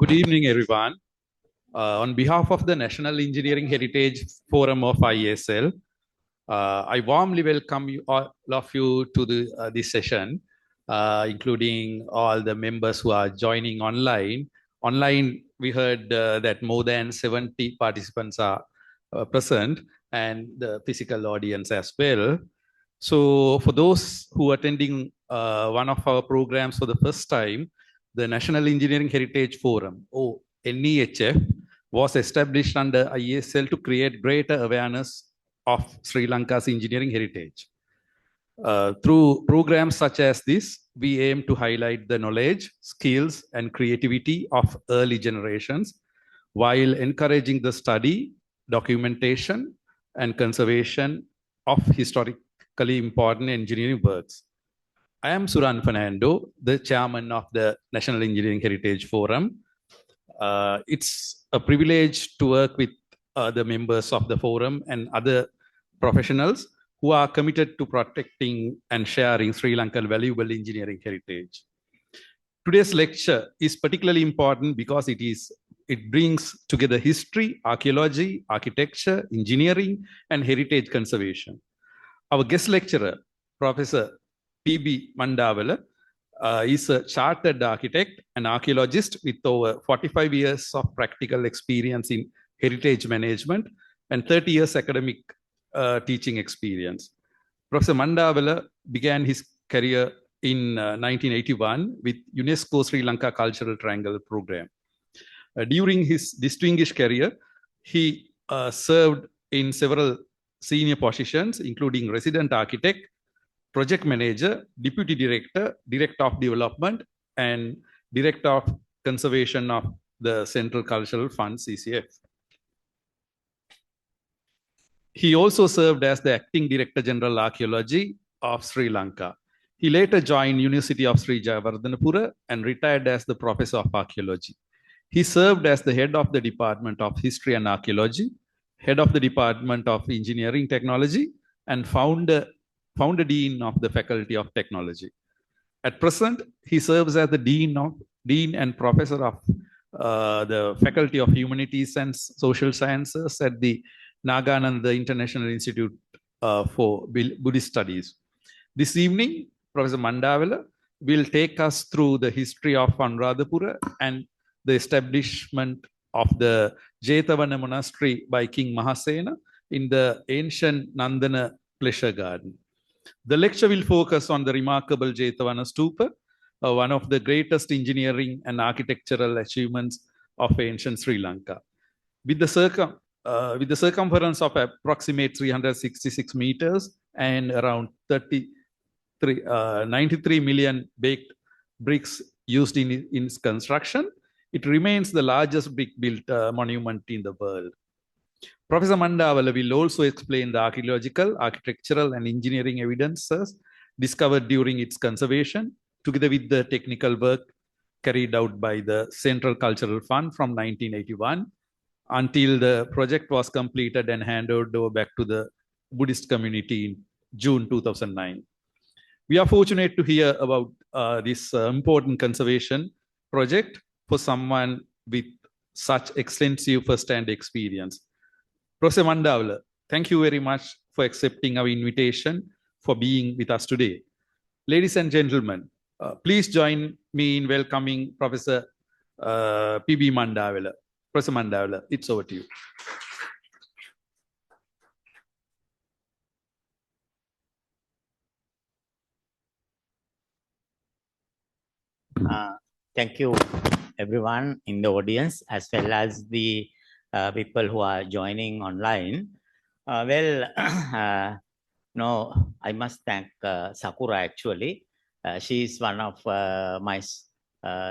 Good evening, everyone. On behalf of the National Engineering Heritage Forum of ISL, I warmly welcome you, all of you to this session, including all the members who are joining online. Online, we heard that more than 70 participants are present and the physical audience as well. So for those who are attending one of our programs for the first time, the National Engineering Heritage Forum, or NEHF, was established under ISL to create greater awareness of Sri Lanka's engineering heritage. Through programs such as this, we aim to highlight the knowledge, skills, and creativity of early generations while encouraging the study, documentation, and conservation of historically important engineering works. I am Suran Fernando, the chairman of the National Engineering Heritage Forum. It's a privilege to work with the members of the forum and other professionals who are committed to protecting and sharing Sri Lankan valuable engineering heritage. Today's lecture is particularly important because it brings together history, archaeology, architecture, engineering, and heritage conservation. Our guest lecturer, Professor P.B. Mandawala, is a chartered architect and archaeologist with over 45 years of practical experience in heritage management and 30 years academic teaching experience. Professor Mandawala began his career in 1981 with UNESCO Sri Lanka Cultural Triangle Program. During his distinguished career, he served in several senior positions, including resident architect, project manager, deputy director, director of development, and director of conservation of the Central Cultural Fund, CCF. He also served as the acting director general archaeology of Sri Lanka. He later joined University of Sri Jethavana and retired as the professor of archaeology. He served as the head of the Department of History and Archaeology, head of the Department of Engineering Technology, and founder dean of the Faculty of Technology. At present, he serves as the dean and professor of the Faculty of Humanities and Social Sciences at the Nagananda International Institute for Buddhist Studies. This evening, Professor Mandawala will take us through the history of Anuradhapura and the establishment of the Jethavana Monastery by King Mahasena in the ancient Nandana Pleasure Garden. The lecture will focus on the remarkable Jethavana Stupa, one of the greatest engineering and architectural achievements of ancient Sri Lanka. With the circumference of approximately 366 meters and around 93 million baked bricks used in its construction, it remains the largest brick-built monument in the world. Professor Mandawala will also explain the archaeological, architectural, and engineering evidences discovered during its conservation, together with the technical work carried out by the Central Cultural Fund from 1981 until the project was completed and handed over back to the Buddhist community in June 2009. We are fortunate to hear about this important conservation project for someone with such extensive first-hand experience. Professor Mandawala, thank you very much for accepting our invitation, for being with us today. Ladies and gentlemen, please join me in welcoming Professor P.B. Mandawala. Professor Mandawala, it's over to you. Thank you, everyone in the audience, as well as the people who are joining online. I must thank Sakura, actually. She is one of my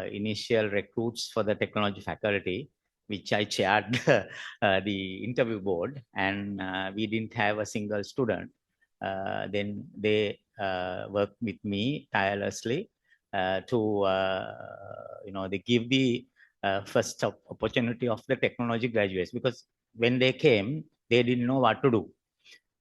initial recruits for the technology faculty, which I chaired the interview board, and we didn't have a single student. Then they worked with me tirelessly they give the first opportunity of the technology graduates, because when they came, they didn't know what to do,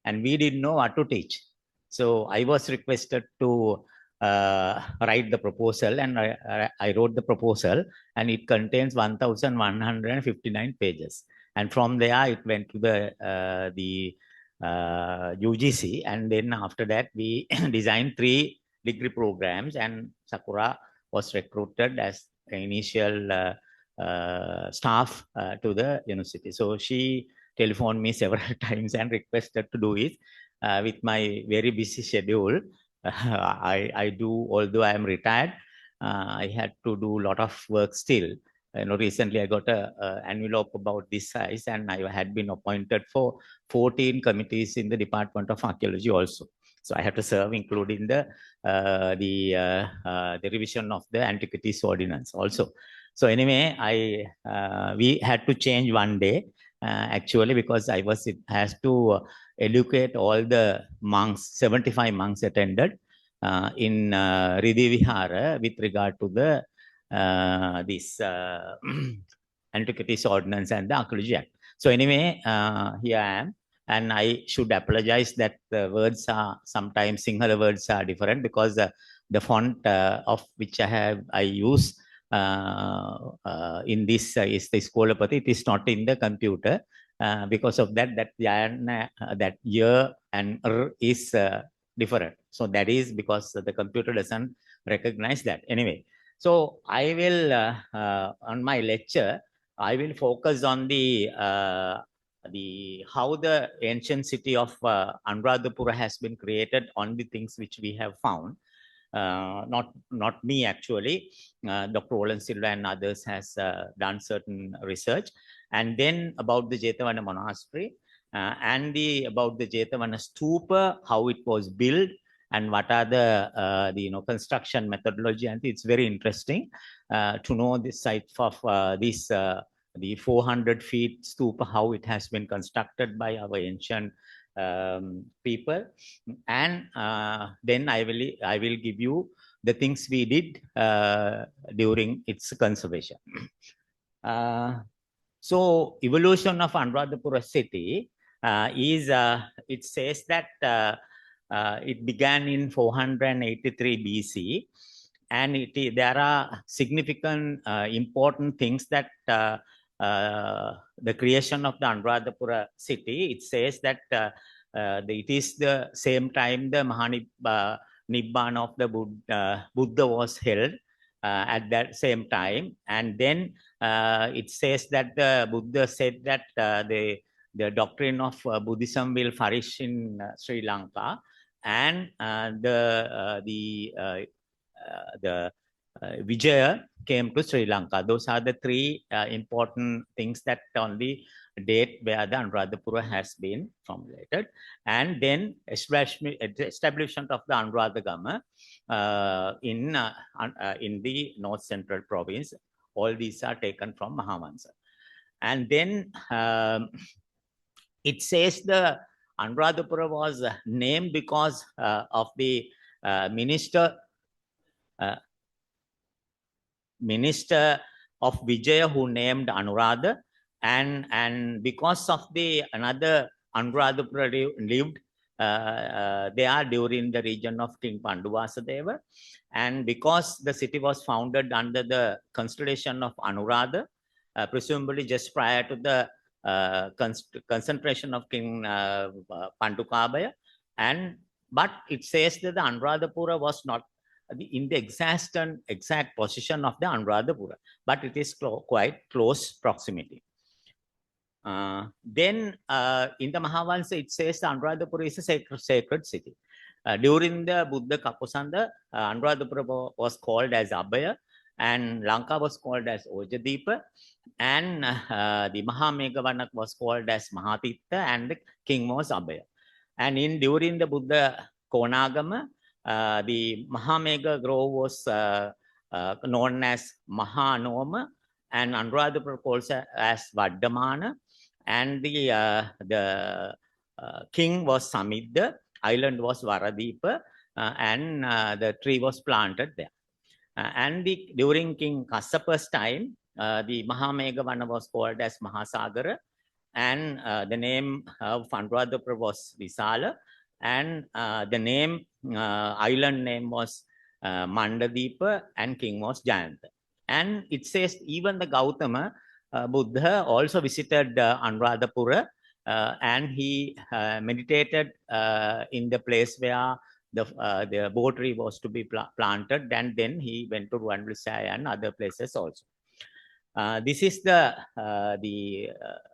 and we didn't know what to teach. So I was requested to write the proposal, and I wrote the proposal, and it contains 1,159 pages. And from there, it went to the UGC, and then after that, we designed 3 degree programs, and Sakura was recruited as an initial staff to the university. So she telephoned me several times and requested to do it. With my very busy schedule, I do, although I am retired, I had to do a lot of work still. Recently I got a envelope about this size, and I had been appointed for 14 committees in the Department of Archaeology also. So I have to serve, including the revision of the Antiquities Ordinance also. So anyway, we had to change one day, actually, because it has to educate all the monks. 75 monks attended in Riddhi Vihara with regard to the this Antiquities Ordinance and the Archaeology Act. So anyway, here I am, and I should apologize that the words are sometimes Sinhala words are different, because the font of which I use in this is the Skolapati. It is not in the computer. Because of that year and is different. So that is because the computer doesn't recognize that. Anyway, so I will, on my lecture, I will focus on how the ancient city of Anuradhapura has been created on the things which we have found. Not me actually, Dr. Roland Silva and others has done certain research, and then about the Jethavana monastery and about the Jethavana Stupa, how it was built and what are the construction methodology. And it's very interesting to know the site of the 400 feet stupa, how it has been constructed by our ancient people. And then I will give you the things we did during its conservation. So evolution of Anuradhapura city is, it says that it began in 483 BC, and there are significant important things that the creation of the Anuradhapura city. It says that it is the same time the Nibbana of the Buddha was held at that same time. And then it says that the Buddha said that the doctrine of Buddhism will flourish in Sri Lanka, and the Vijaya came to Sri Lanka. Those are the 3 important things that on the date where the Anuradhapura has been formulated. And then establishment of the Anuradhagama in the north central province. All these are taken from Mahavansa. And then it says the Anuradhapura was named because of the minister of Vijaya who named Anuradha, and because of the another Anuradhapura lived there during the region of King Panduvasadeva, and because the city was founded under the constellation of Anuradha, presumably just prior to the concentration of King Pandukabhaya, but it says that the Anuradhapura was not in the exact position of the Anuradhapura, but it is quite close proximity. Then in the Mahavansa, it says the Anuradhapura is a sacred city. During the Buddha Kapusanda, Anuradhapura was called as Abhaya, and Lanka was called as Ojadipa, and the Mahameghavana was called as Mahatitta, and the king was Abhaya. And during the Buddha Konagama, the Mahamegha grove was known as Mahanoma, and Anuradhapura calls as Vaddamana, and the king was Samidda, island was Varadipa, and the tree was planted there. And during King Kassapa's time, the Mahameghavana was called as Mahasagara, and the name of Anuradhapura was Visala, and the name island name was Mandadipa, and king was Jayanta. And it says even the Gautama Buddha also visited Anuradhapura, and he meditated in the place where the bo tree was to be planted, and then he went to Ruwanvisaya and other places also. This is the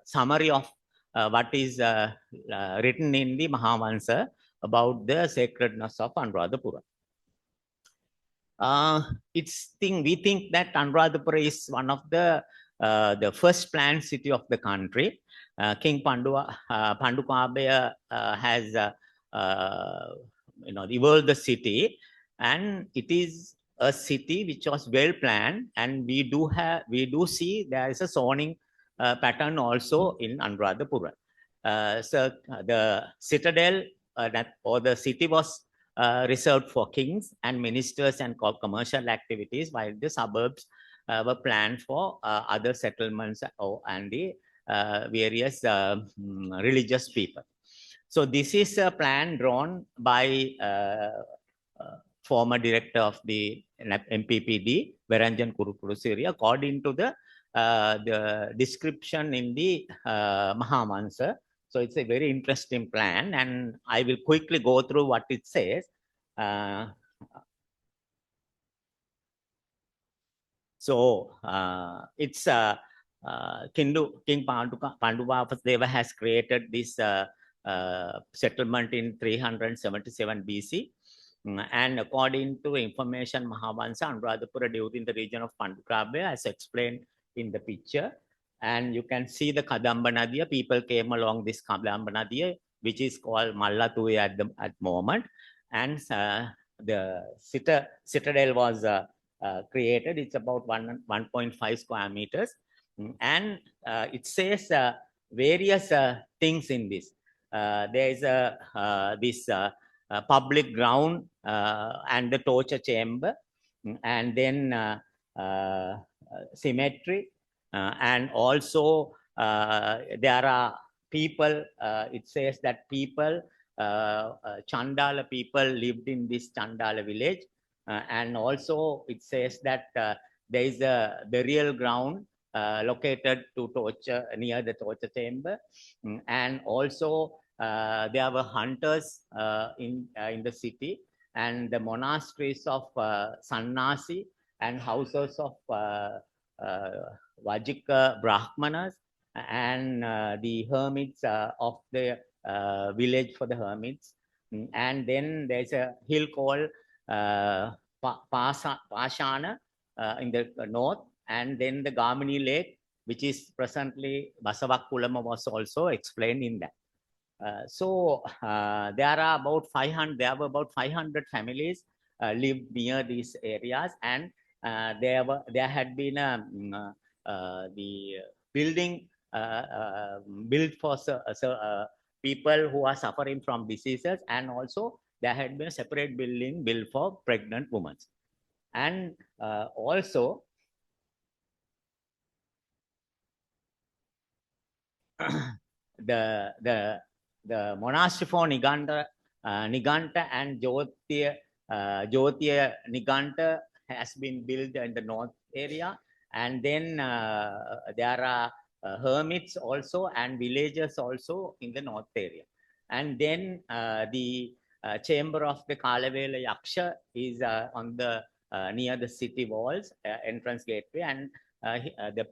summary of what is written in the Mahavansa about the sacredness of Anuradhapura. We think that Anuradhapura is one of the first planned city of the country. King Pandukabaya has evolved the city, and it is a city which was well planned, and we do see there is a zoning pattern also in Anuradhapura. So the citadel or the city was reserved for kings and ministers and commercial activities, while the suburbs were planned for other settlements and the various religious people. So this is a plan drawn by former director of the MPPD, Veranjan Kurupurusiri, according to the description in the Mahavansa. So it's a very interesting plan, and I will quickly go through what it says. It's King Panduvapasdeva has created this settlement in 377 BC. And according to information Mahavansa, Anuradhapura during the region of Pandukabaya, as explained in the picture. And you can see the Kadamba Nadia. People came along this Kadamba Nadia, which is called Mallathuya at the moment. And the citadel was created. It's about 1.5 square meters. And it says various things in this. There is this public ground and the torture chamber, and then cemetery, and also there are people. It says that people, Chandala people, lived in this Chandala village, and also it says that there is a burial ground located to torture near the torture chamber, and also there were hunters in the city, and the monasteries of Sannasi and houses of Vajika Brahmanas, and the hermits of the village for the hermits. And then there's a hill called Pashana in the north, and then the Gamini Lake, which is presently Basavakkulama, was also explained in that. There are about 500. There were about 500 families lived near these areas, and there had been the building built for people who are suffering from diseases, and also there had been a separate building built for pregnant women, and also the monastery for Niganta and Jyotiya Niganta has been built in the north area, and then there are hermits also and villagers also in the north area, and then the chamber of the Kalavela Yaksha is on the near the city walls, entrance gateway, and the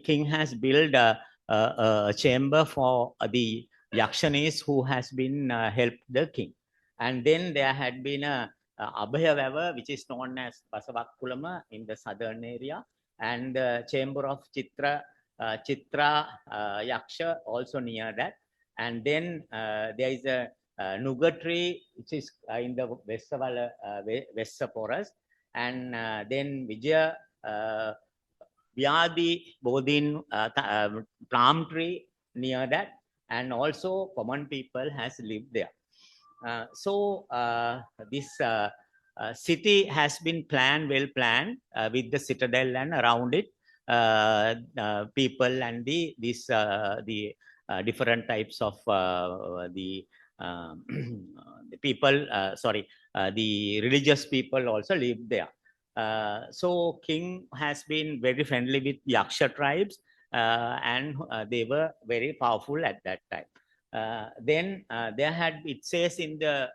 king has built a chamber for the Yakshanis who has been helped the king. And then there had been a Abhayavava, which is known as Basavakkulama in the southern area, and the chamber of Chitra Yaksha also near that. And then there is a Nuga tree, which is in the Vessa forest, and then Vijaya Vyadi Bodhin palm tree near that, and also common people has lived there. This city has been planned, well planned, with the citadel and around it, people and the different types of the the people, the religious people also lived there. So king has been very friendly with Yaksha tribes, and they were very powerful at that time. Then there had, it says in the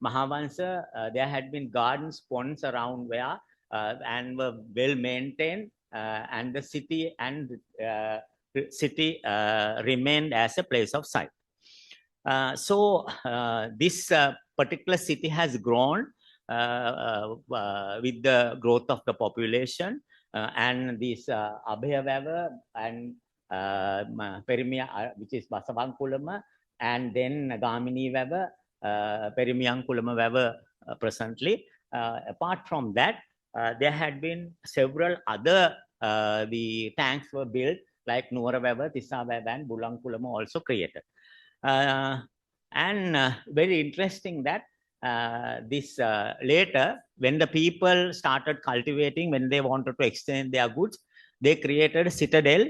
Mahavansa, there had been gardens, ponds around where and were well maintained, and the city remained as a place of sight. So this particular city has grown with the growth of the population, and this Abhaya Vava and Perimia, which is Basavankulama, and then Gamini Vava, Perimiyankulama Vava presently. Apart from that, there had been several other the tanks were built, like Nuwara Vava, Tissa Vava, and Bulankulama also created. Very interesting that this later, when the people started cultivating, when they wanted to exchange their goods, they created a citadel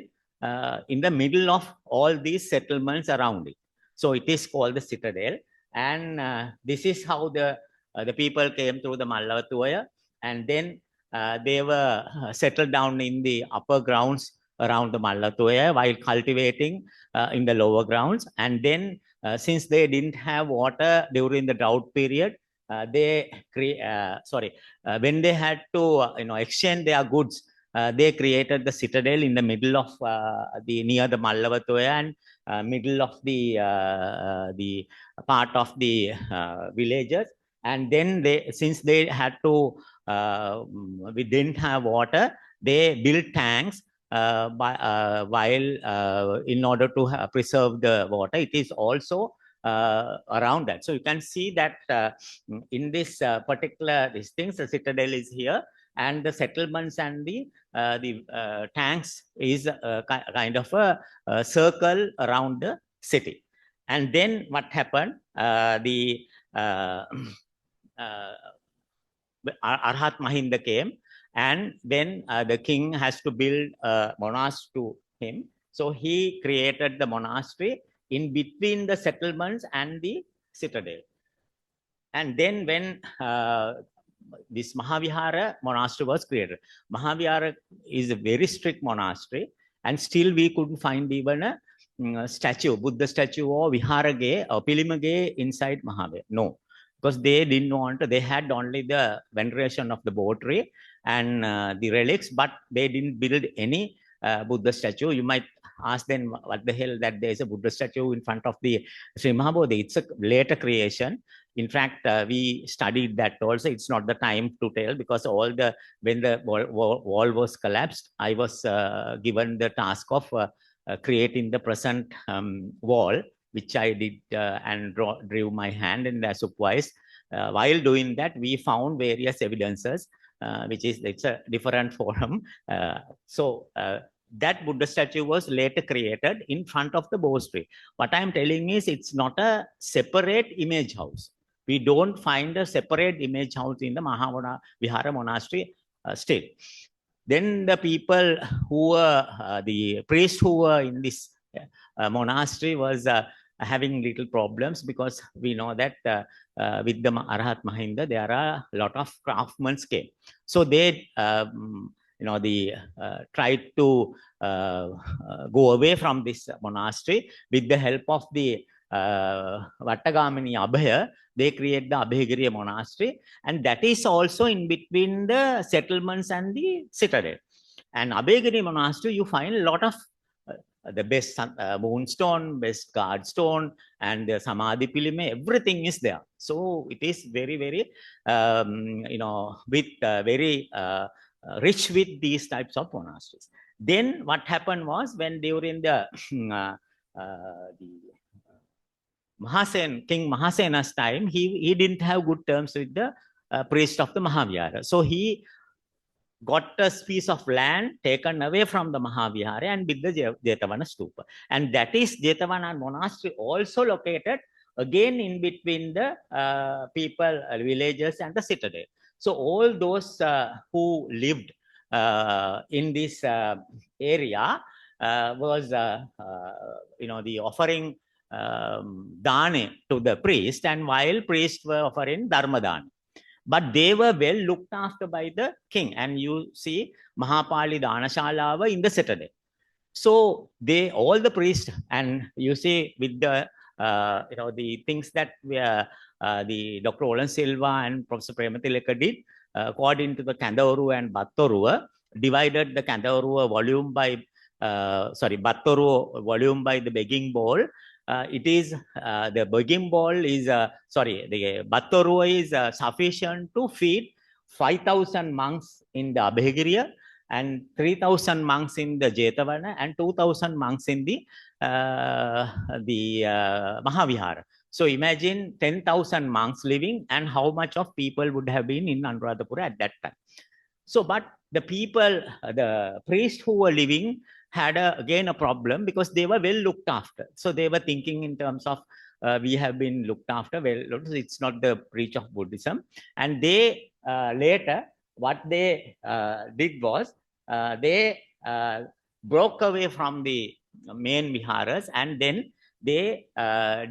in the middle of all these settlements around it. So it is called the citadel. And this is how the people came through the Mallavatuya, and then they were settled down in the upper grounds around the Mallavatuya while cultivating in the lower grounds. And then since they didn't have water during the drought period, when they had to exchange their goods, they created the citadel in the middle of near the Mallavatuya and middle of the part of the villages. And then since they had to, we didn't have water, they built tanks while in order to preserve the water. It is also around that. So you can see that in this particular these things, the citadel is here, and the settlements and the tanks is kind of a circle around the city. And then what happened? Arhat Mahinda came, and then the king has to build a monastery to him. So he created the monastery in between the settlements and the citadel. And then when this Mahavihara monastery was created, Mahavihara is a very strict monastery, and still we couldn't find even a statue, Buddha statue or Viharage or Pilimage inside Mahavihara. No, because they didn't want to, they had only the veneration of the Bodhi and the relics, but they didn't build any Buddha statue. You might ask them, what the hell that there is a Buddha statue in front of the Sri Mahabodhi? It's a later creation. In fact, we studied that also. It's not the time to tell, because when the wall was collapsed, I was given the task of creating the present wall, which I did and drew my hand and supervised. While doing that, we found various evidences, it's a different forum. That Buddha statue was later created in front of the Bodhi. What I'm telling is, it's not a separate image house. We don't find a separate image house in the Mahavihara monastery still. Then the people who were, the priests who were in this monastery was having little problems, because we know that with the Arhat Mahinda, there are a lot of craftsmen came. So they, tried to go away from this monastery. With the help of the Vattagamini Abhaya, they create the Abhayagiriya monastery, and that is also in between the settlements and the citadel. And Abhayagiriya monastery, you find a lot of the best moonstone, best guard stone, and the Samadhi Pilime, everything is there. So it is very, very, with very rich with these types of monasteries. Then what happened was, when during the King Mahasena's time, he didn't have good terms with the priest of the Mahavihara. So he got a piece of land taken away from the Mahavihara and built the Jethavana Stupa. And that is Jethavana monastery, also located again in between the villages and the citadel. So all those who lived in this area was, the offering dane to the priest, and while priests were offering dharma dana. But they were well looked after by the king. And you see Mahapali Danashalava in the citadel. So they, all the priests, and you see with the, the things that the Dr. Olan Silva and Professor Prematilaka did, according to the Kandauru and Battoruwa, divided the Kandauru volume by, Battoru volume by the begging bowl. It is the begging bowl is the Battoru is sufficient to feed 5,000 monks in the Abhegiriya and 3,000 monks in the Jethavana and 2,000 monks in the Mahavihara. So imagine 10,000 monks living, and how much of people would have been in Anuradhapura at that time. So, but the people, the priests who were living had again a problem, because they were well looked after. So they were thinking in terms of, we have been looked after well. It's not the preach of Buddhism. And they later, what they did was, they broke away from the main viharas, and then they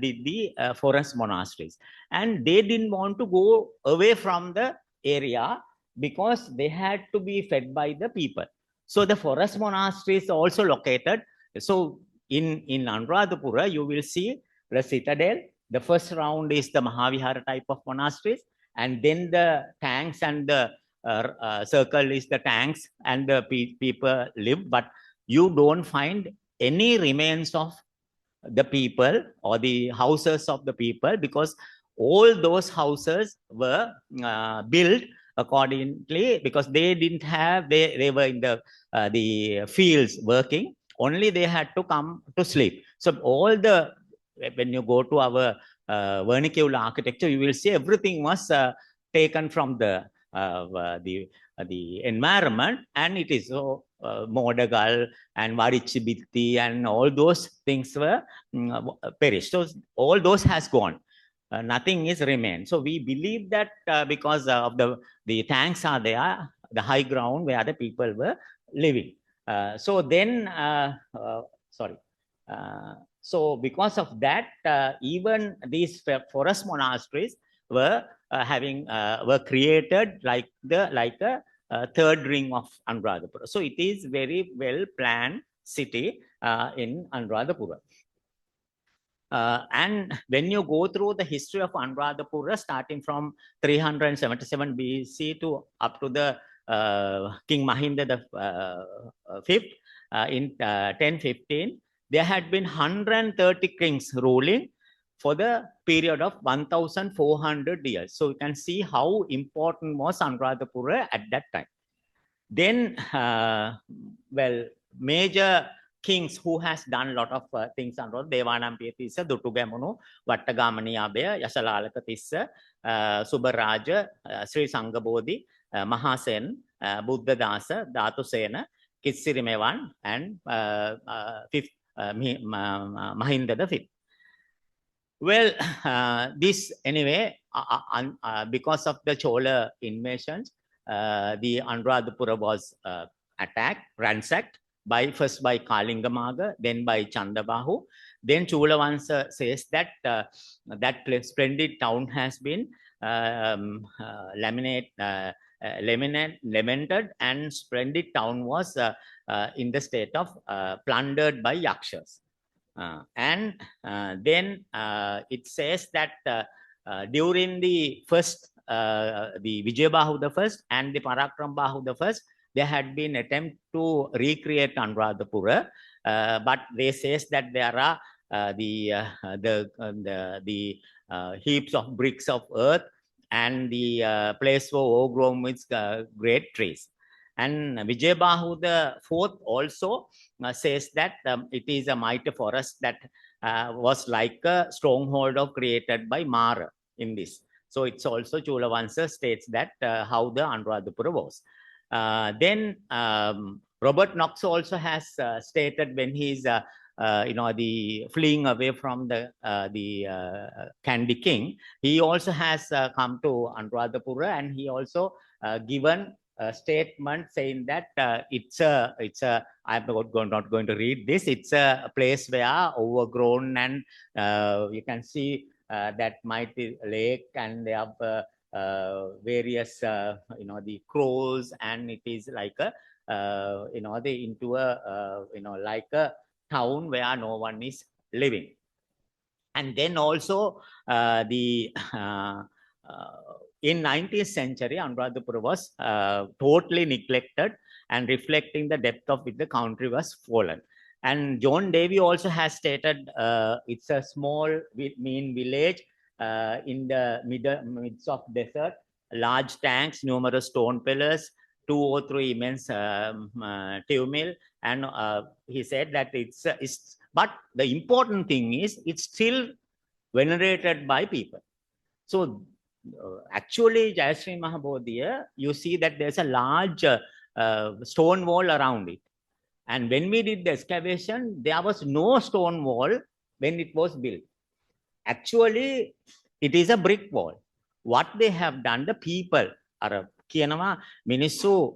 did the forest monasteries. And they didn't want to go away from the area, because they had to be fed by the people. So the forest monasteries also located. So in Anuradhapura, you will see the citadel. The first round is the Mahavihara type of monasteries, and then the tanks and the circle is the tanks, and the people live. But you don't find any remains of the people or the houses of the people, because all those houses were built accordingly, because they didn't have, they were in the fields working, only they had to come to sleep. So all the, when you go to our vernacular architecture, you will see everything was taken from the environment, and it is so Modagal and Varichibitti and all those things were perished. So all those has gone. Nothing is remained. So we believe that because of the tanks are there, the high ground where the people were living. So then, so because of that, even these forest monasteries were were created like a third ring of Anuradhapura. So it is very well planned city in Anuradhapura. And when you go through the history of Anuradhapura, starting from 377 BC to up to the King Mahinda the fifth in 1015, there had been 130 kings ruling for the period of 1,400 years. So you can see how important was Anuradhapura at that time. Then, well, major kings who has done a lot of things on road, Devanampiya Tissa, Dutugamunu, Vattagamani Abaya, Yasalalaka Tissa, Subaraja, Sri Sangabodhi, Mahasen, Buddha Dasa, Dhatusena, Kitsirimevan, and fifth, Mahinda the fifth. Well, this anyway, because of the Chola invasions, the Anuradhapura was attacked, ransacked, first by Kalingamaga, then by Chandabahu. Then Chulavansa says that that splendid town has been lamented, and splendid town was in the state of plundered by Yakshas. And then it says that during the first, the Vijayabahu the first and the Parakrambahu the first, there had been attempt to recreate Anuradhapura, but they says that there are the heaps of bricks of earth and the place for overgrown with great trees. And Vijayabahu the fourth also says that it is a mighty forest that was like a stronghold of created by Mara in this. So it's also Chulavansa states that how the Anuradhapura was. Then Robert Knox also has stated when he's the fleeing away from the Kandy king, he also has come to Anuradhapura, and he also given statement saying that I'm not going to read this. It's a place where overgrown and you can see that mighty lake, and they have various the crows, and it is like a they into a like a town where no one is living. And then also in 19th century, Anuradhapura was totally neglected, and reflecting the depth of which the country was fallen. And John Davy also has stated it's a small mean village in the midst of desert, large tanks, numerous stone pillars, 2 or 3 immense tea mill, and he said that it's but the important thing is it's still venerated by people. So actually, Jayasri Mahabodhiya, you see that there's a large stone wall around it. And when we did the excavation, there was no stone wall when it was built. Actually, it is a brick wall. What they have done, the people are කියනවා මිනිස්සු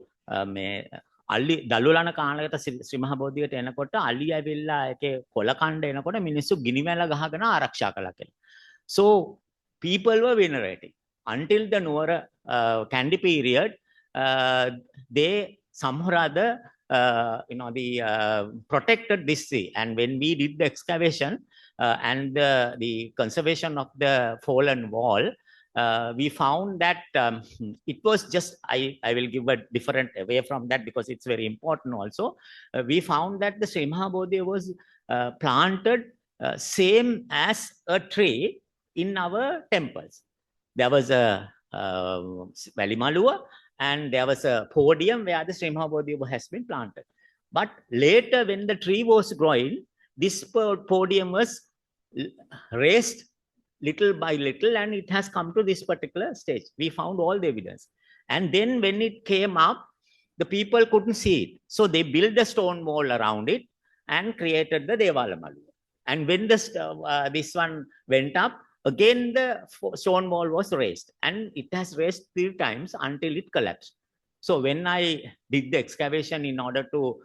මේ අලි දලුලන කාලයකට ශ්‍රී මහ බෝධියට එනකොට අලි ඇවිල්ලා ඒකේ කොළ කණ්ඩ එනකොට මිනිස්සු ගිනිමැල ගහගෙන ආරක්ෂා කළා කියලා. So people were venerating until the Nuwara Kandy period. They somehow or other protected this sea. And when we did the excavation and the conservation of the fallen wall, we found that it was just, I will give a different way from that because it's very important also. We found that the Sri Mahabodhi was planted same as a tree in our temples. There was a Valimalua, and there was a podium where the Sri Mahabodhi has been planted. But later, when the tree was growing, this podium was raised little by little, and it has come to this particular stage. We found all the evidence. And then when it came up, the people couldn't see it. So they built a stone wall around it and created the Devala Malua. And when this one went up, again the stone wall was raised, and it has raised 3 times until it collapsed. So when I did the excavation in order to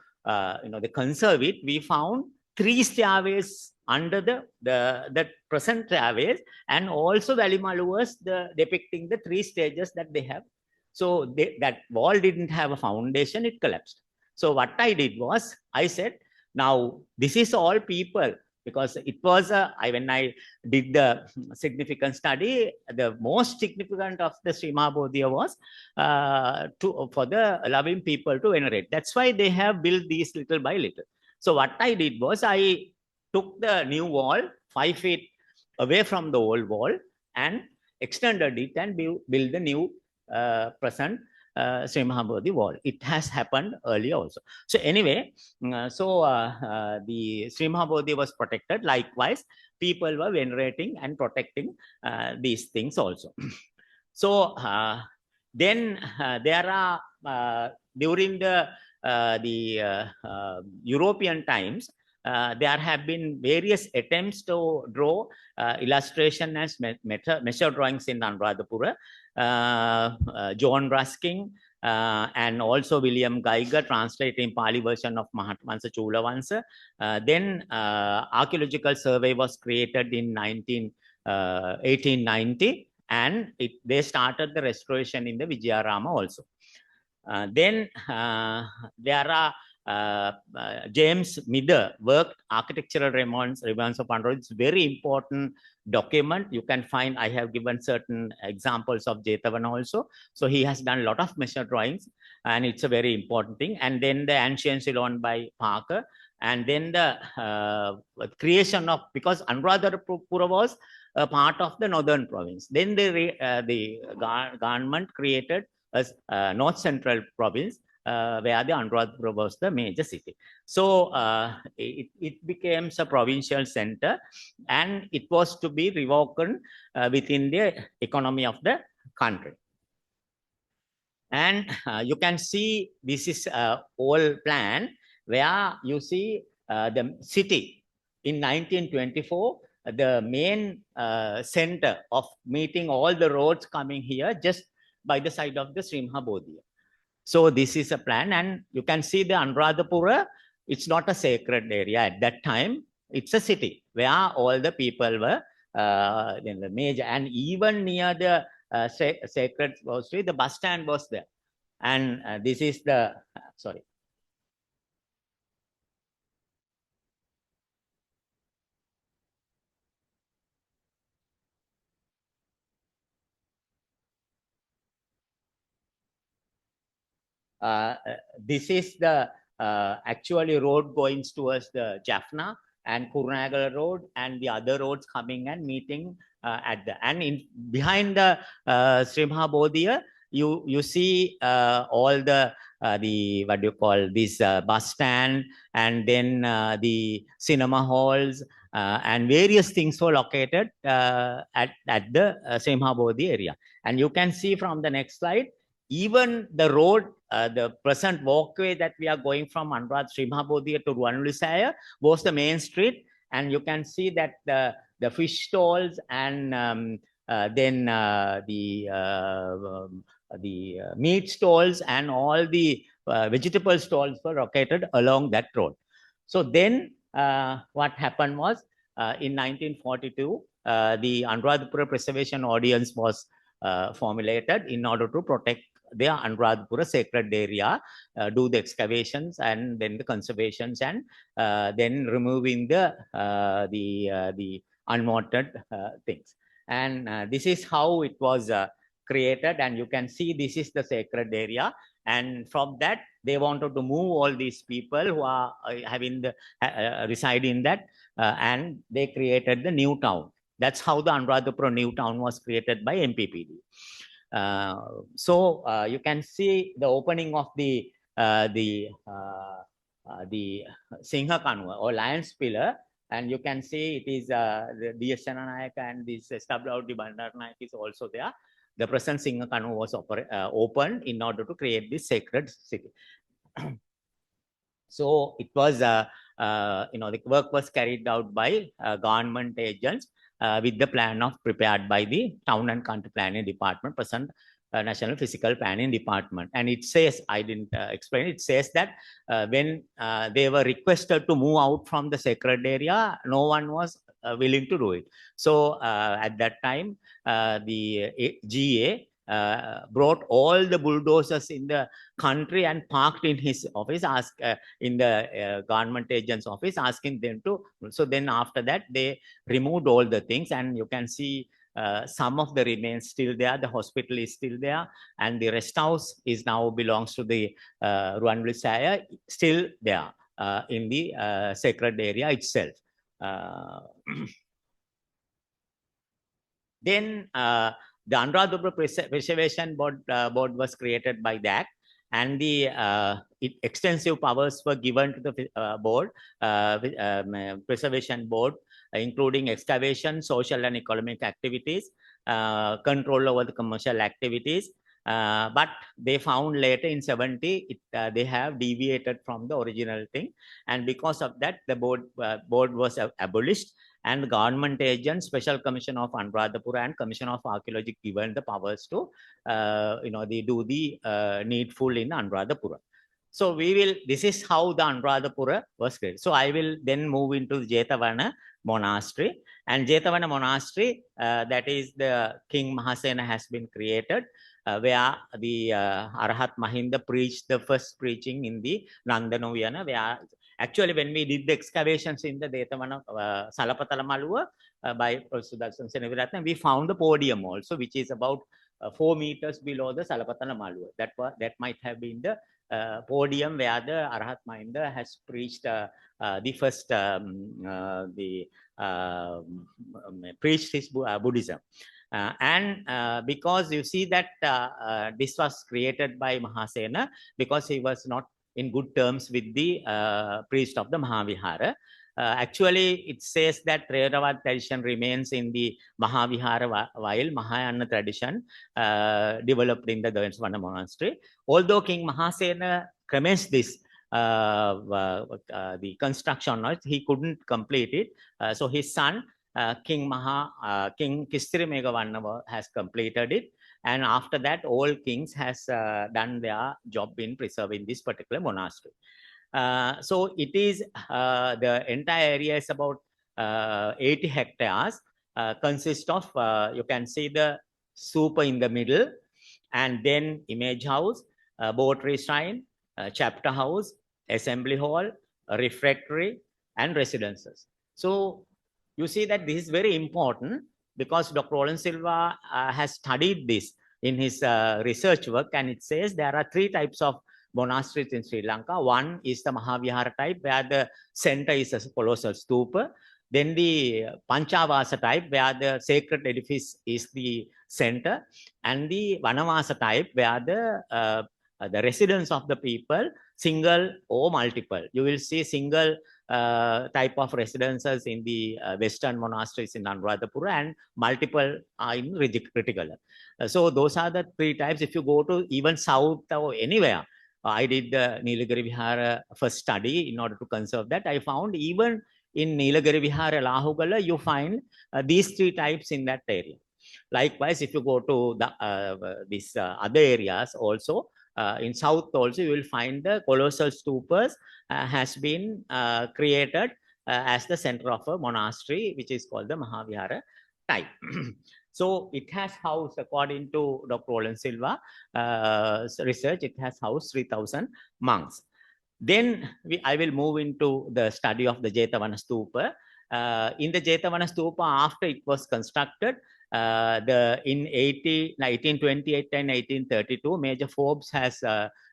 conserve it, we found 3 stairways under the present stairways, and also Valimaluas depicting the 3 stages that they have. So that wall didn't have a foundation, it collapsed. So what I did was, I said, now this is all people, because it was when I did the significant study, the most significant of the Sri Mahabodhiya was for the loving people to venerate. That's why they have built these little by little. So what I did was, I took the new wall 5 feet away from the old wall and extended it and built the new present Sri Mahabodhi wall. It has happened earlier also. So anyway, the Sri Mahabodhi was protected. Likewise, people were venerating and protecting these things also. So then there are during the European times, there have been various attempts to draw illustration as measure drawings in Anuradhapura. John Ruskin and also William Geiger translating Pali version of Mahatvansa Chulavansa. Then archaeological survey was created in 1890, and they started the restoration in the Vijayarama also. Then there are James Mither worked architectural remains of Anuradhapura. It's very important document. You can find, I have given certain examples of Jethavana also. So he has done a lot of measure drawings, and it's a very important thing. And then the ancient Ceylon by Parker, and then the creation of, because Anuradhapura was a part of the northern province. Then the government created a north central province, where the Anuradhapura was the major city. So it became a provincial center, and it was to be revoked within the economy of the country. And you can see this is an old plan where you see the city in 1924, the main center of meeting all the roads coming here just by the side of the Sri Mahabodhiya. So this is a plan, and you can see the Anuradhapura. It's not a sacred area at that time. It's a city where all the people were in the major, and even near the sacred street, the bus stand was there. And this is the sorry. This is the actually road going towards the Jaffna and Kurunagala road, and the other roads coming and meeting at the, and in behind the Sri Mahabodhiya, you see all the what do you call this bus stand, and then the cinema halls and various things were located at the Sri Mahabodhi area. And you can see from the next slide, even the road, the present walkway that we are going from Anuradh Sri Mahabodhiya to Ruwanulisaya was the main street. And you can see that the fish stalls and then the meat stalls and all the vegetable stalls were located along that road. So then what happened was in 1942, the Anuradhapura Preservation Audience was formulated in order to protect the Anuradhapura sacred area, do the excavations and then the conservations, and then removing the unwanted things. And this is how it was created. And you can see this is the sacred area. And from that, they wanted to move all these people who are having the reside in that, and they created the new town. That's how the Anuradhapura new town was created by MPPD. So you can see the opening of the Singha Kanwa or Lion's Pillar, and you can see it is the DS Jananayaka and this SWD Bandaranayak is also there. The present Singha Kanwa was opened in order to create this sacred city. So it was, the work was carried out by government agents with the plan of prepared by the Town and Country Planning Department, present National Physical Planning Department. And it says, I didn't explain, it says that when they were requested to move out from the sacred area, no one was willing to do it. So at that time, the GA brought all the bulldozers in the country and parked in his office, in the government agent's office, asking them to. So then after that, they removed all the things, and you can see some of the remains still there. The hospital is still there, and the rest house is now belongs to the Ruwanulisaya, still there in the sacred area itself. Then the Anuradhapura Preservation Board was created by that, and the extensive powers were given to the board, Preservation Board, including excavation, social and economic activities, control over the commercial activities. But they found later in 70, they have deviated from the original thing. And because of that, the board was abolished, and the government agent, Special Commission of Anuradhapura and Commission of Archaeology given the powers to, they do the needful in Anuradhapura. So this is how the Anuradhapura was created. So I will then move into the Jethavana Monastery. And Jethavana Monastery, that is the King Mahasena has been created, where the Arahat Mahinda preached the first preaching in the Nandanoviyana, where actually, when we did the excavations in the Jethavana Salapatala Maluwa by Prof. Sudarshan Senaviratna, we found the podium also, which is about 4 meters below the Salapatala Maluwa. That might have been the podium where the Arahat Mahinda has preached the first preached his Buddhism. And because you see that this was created by Mahasena, because he was not in good terms with the priest of the Mahavihara. Actually, it says that Theravada tradition remains in the Mahavihara, while Mahayana tradition developed in the Jethavana Monastery. Although King Mahasena commenced this, the construction, he couldn't complete it. So his son, King Kistri Megavanna has completed it. And after that, all kings has done their job in preserving this particular monastery. So it is the entire area is about 80 hectares, consists of, you can see the stupa in the middle, and then image house, Botry shrine, chapter house, assembly hall, refectory, and residences. So you see that this is very important because Dr. Roland Silva has studied this in his research work, and it says there are 3 types of monasteries in Sri Lanka. One is the Mahavihara type, where the center is a colossal stupa. Then the Panchavasa type, where the sacred edifice is the center, and the Vanavasa type, where the residence of the people, single or multiple. You will see single type of residences in the Western monasteries in Anuradhapura, and multiple are in Retikala. So those are the 3 types. If you go to even south or anywhere, I did the Nilagiri Vihara first study in order to conserve that. I found even in Nilagiri Vihara, Lahugala, you find these 3 types in that area. Likewise, if you go to the these other areas also, in south also, you will find the colossal stupas has been created as the center of a monastery, which is called the Mahavihara type. So it has housed, according to Dr. Roland Silva research, it has housed 3,000 monks. Then I will move into the study of the Jethavana Stupa. In the Jethavana Stupa, after it was constructed, in 1828 and 1832, Major Forbes has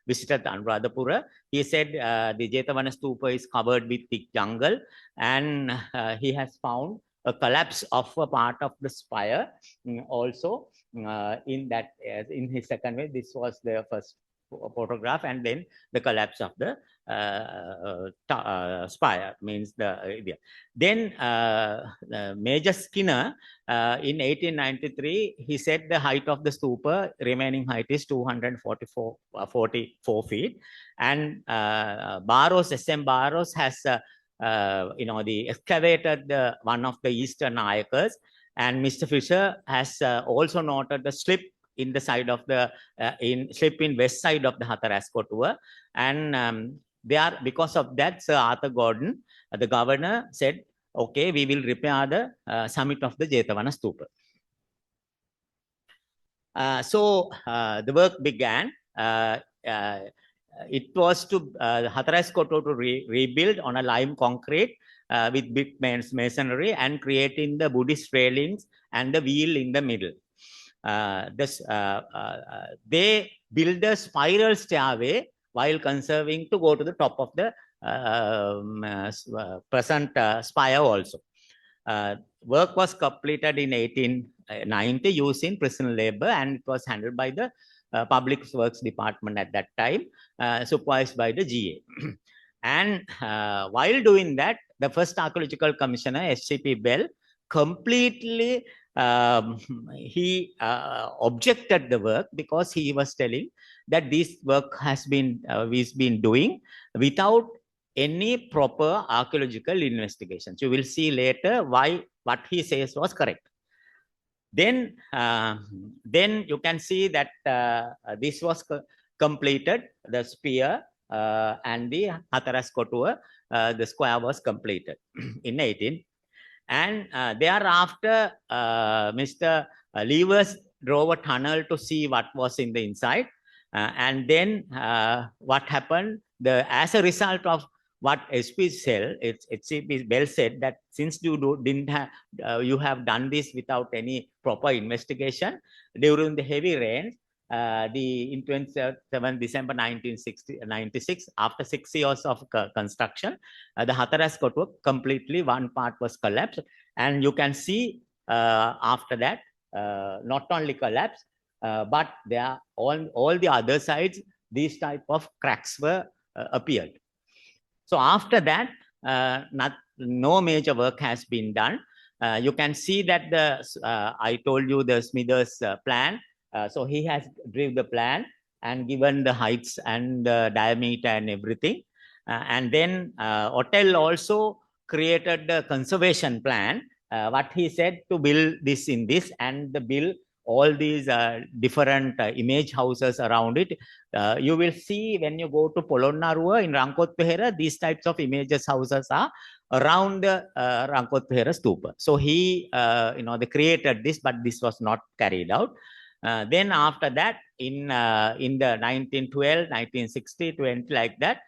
visited Anuradhapura. He said the Jethavana Stupa is covered with thick jungle, and he has found a collapse of a part of the spire also in that, in his second way. This was the first photograph, and then the collapse of the spire, means the then Major Skinner in 1893, he said the height of the stupa, remaining height is 244 feet, and Barros, SM Barros has the excavated one of the eastern Nayakas, and Mr. Fisher has also noted the slip in the side of the slip in west side of the Hataraskotua, and because of that, Sir Arthur Gordon, the governor, said, okay, we will repair the summit of the Jethavana Stupa. So the work began. It was to Hataraskotua to rebuild on a lime concrete with big masonry, and creating the Buddhist railings and the wheel in the middle. They built a spiral stairway while conserving to go to the top of the present spire also. Work was completed in 1890 using prison labor, and it was handled by the Public Works Department at that time, supervised by the GA. And while doing that, the first archaeological commissioner, S.C.P. Bell, completely he objected the work, because he was telling that this work has been doing without any proper archaeological investigations. You will see later why what he says was correct. Then you can see that this was completed, the spear and the Hataraskotua, the square was completed in 18. And thereafter, Mr. Levers drove a tunnel to see what was in the inside. And then what happened, as a result of what S.P. Bell said, that since you you have done this without any proper investigation during the heavy rains, in 27 December 1996, after 6 years of construction, the Hataraskotua completely, one part was collapsed, and you can see after that, not only collapsed, but there are all the other sides, these type of cracks were appeared. So after that, no major work has been done. You can see that I told you the Smithers plan. So he has drew the plan and given the heights and the diameter and everything. And then Hotel also created the conservation plan. What he said, to build this in this, and the bill all these different image houses around it. You will see when you go to Polonnaruwa in Rankotpehera, these types of images houses are around Rankotpehera Stupa. So he, they created this, but this was not carried out. Then after that, in the 1912, 1960, 20, like that,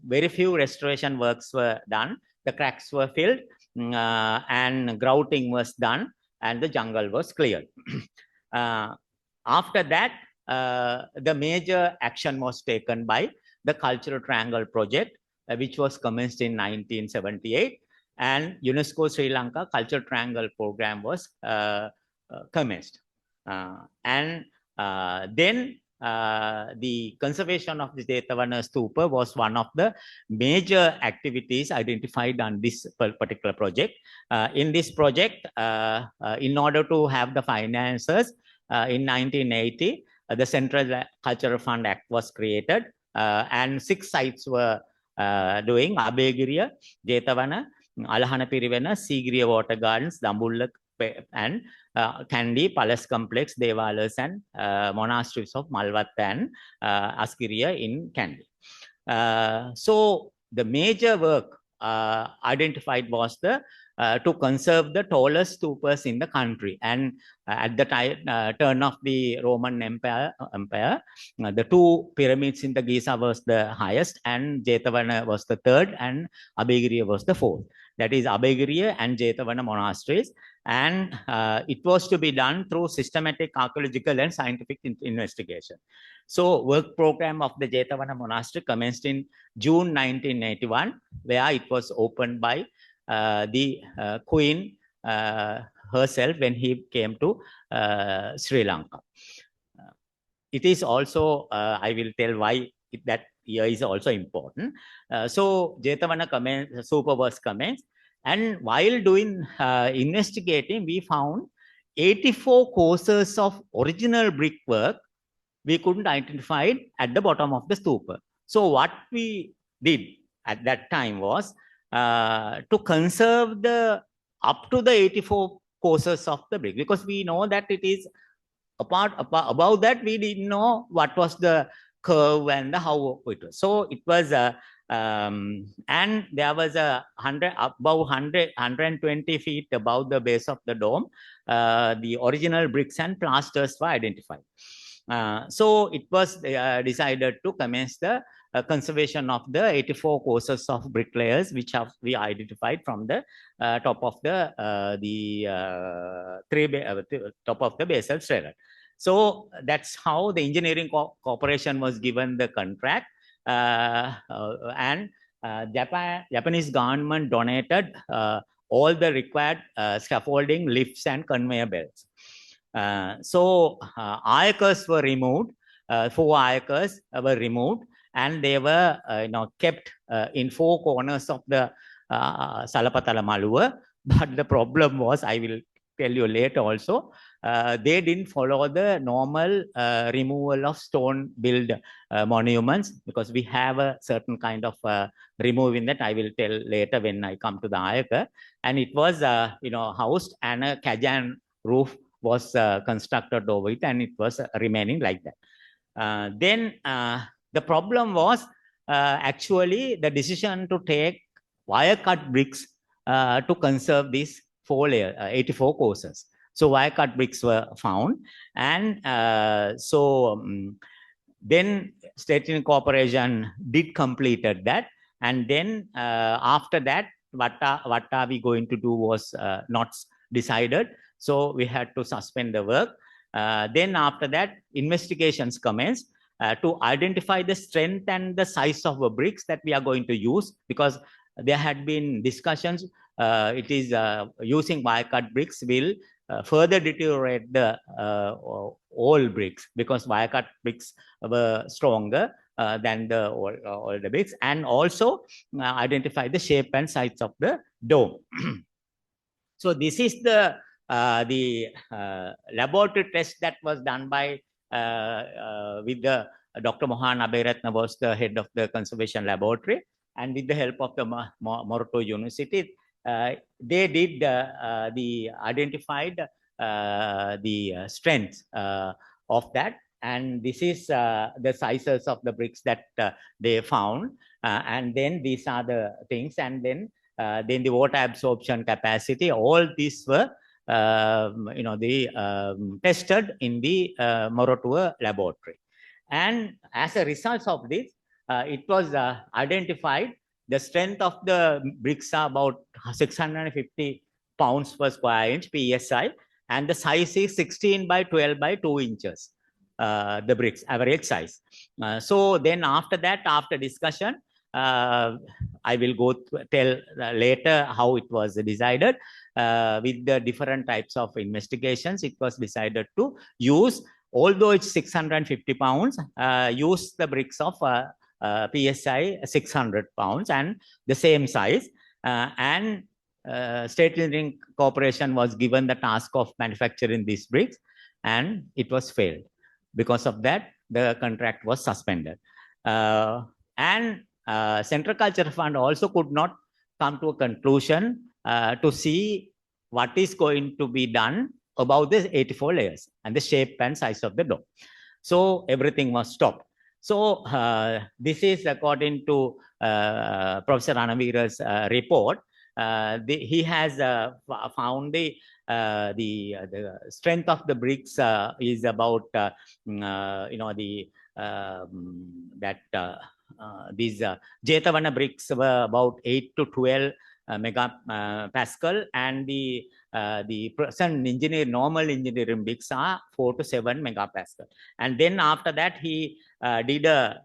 very few restoration works were done. The cracks were filled and grouting was done and the jungle was cleared. After that, the major action was taken by the Cultural Triangle Project, which was commenced in 1978, and UNESCO Sri Lanka Cultural Triangle Program was commenced. Then the conservation of the Jethavana Stupa was one of the major activities identified on this particular project. In this project, in order to have the finances, in 1980, the Central Cultural Fund Act was created, and 6 sites were doing Abegiriya, Jethavana, Alahana Pirivena, Sigiriya Water Gardens, Dambulla, and Kandy, Palace Complex, Devalas, and monasteries of Malvatta and Askiriya in Kandy. So the major work identified was the to conserve the tallest stupas in the country. And at the turn of the Roman Empire, the 2 pyramids in the Giza was the highest, and Jethavana was the 3rd, and Abegiriya was the 4th. That is Abegiriya and Jethavana monasteries. And it was to be done through systematic archaeological and scientific investigation. So work program of the Jethavana monastery commenced in June 1981, where it was opened by the Queen herself when he came to Sri Lanka. It is also, I will tell why that year is also important. So Jethavana Stupa was commenced, and while doing investigating, we found 84 courses of original brickwork we couldn't identify at the bottom of the stupa. So what we did at that time was to conserve the up to the 84 courses of the brick, because we know that it is above that we didn't know what was the curve and the how it was. So it was and there was a 120 feet above the base of the dome, the original bricks and plasters were identified. So it was decided to commence the conservation of the 84 courses of bricklayers, which we identified from the top of the top of the basal strata. So that's how the engineering corporation was given the contract, and Japanese government donated all the required scaffolding, lifts, and conveyor belts. So ayakars were removed. 4 ayakars were removed, and they were kept in 4 corners of the Salapatala Maluva. But the problem was, I will tell you later also, they didn't follow the normal removal of stone built monuments, because we have a certain kind of removing that I will tell later when I come to the ayakar. And it was housed, and a kajan roof was constructed over it, and it was remaining like that. Then the problem was actually the decision to take wire cut bricks to conserve these 84 courses. So wire cut bricks were found, and then State Corporation did completed that, and then after that, what are we going to do was not decided. So we had to suspend the work. Then after that, investigations commenced to identify the strength and the size of the bricks that we are going to use, because there had been discussions. It is using wire cut bricks will further deteriorate the old bricks, because wire cut bricks were stronger than the older bricks, and also identify the shape and size of the dome. So this is the laboratory test that was done by with the Dr. Mohan Abeyratna was the head of the conservation laboratory, and with the help of the Morocco University, they did the identified the strength of that. And this is the sizes of the bricks that they found. And then these are the things. And then the water absorption capacity, all these were tested in the Moratuwa laboratory. And as a result of this, it was identified the strength of the bricks are about 650 pounds per square inch PSI, and the size is 16 by 12 by 2 inches, the bricks average size. So then after that, after discussion, I will tell later how it was decided. With the different types of investigations, it was decided to use, although it's 650 pounds, use the bricks of PSI 600 pounds and the same size. And State Engineering Corporation was given the task of manufacturing these bricks, and it was failed. Because of that, the contract was suspended. And Central Culture Fund also could not come to a conclusion to see what is going to be done about the 84 layers and the shape and size of the dome. So everything was stopped. So this is according to Professor Ranavira's report. He has found the strength of the bricks is about these Jethavana bricks were about 8 to 12 megapascal, and the present normal engineering bricks are 4 to 7 megapascal. And then after that, he did the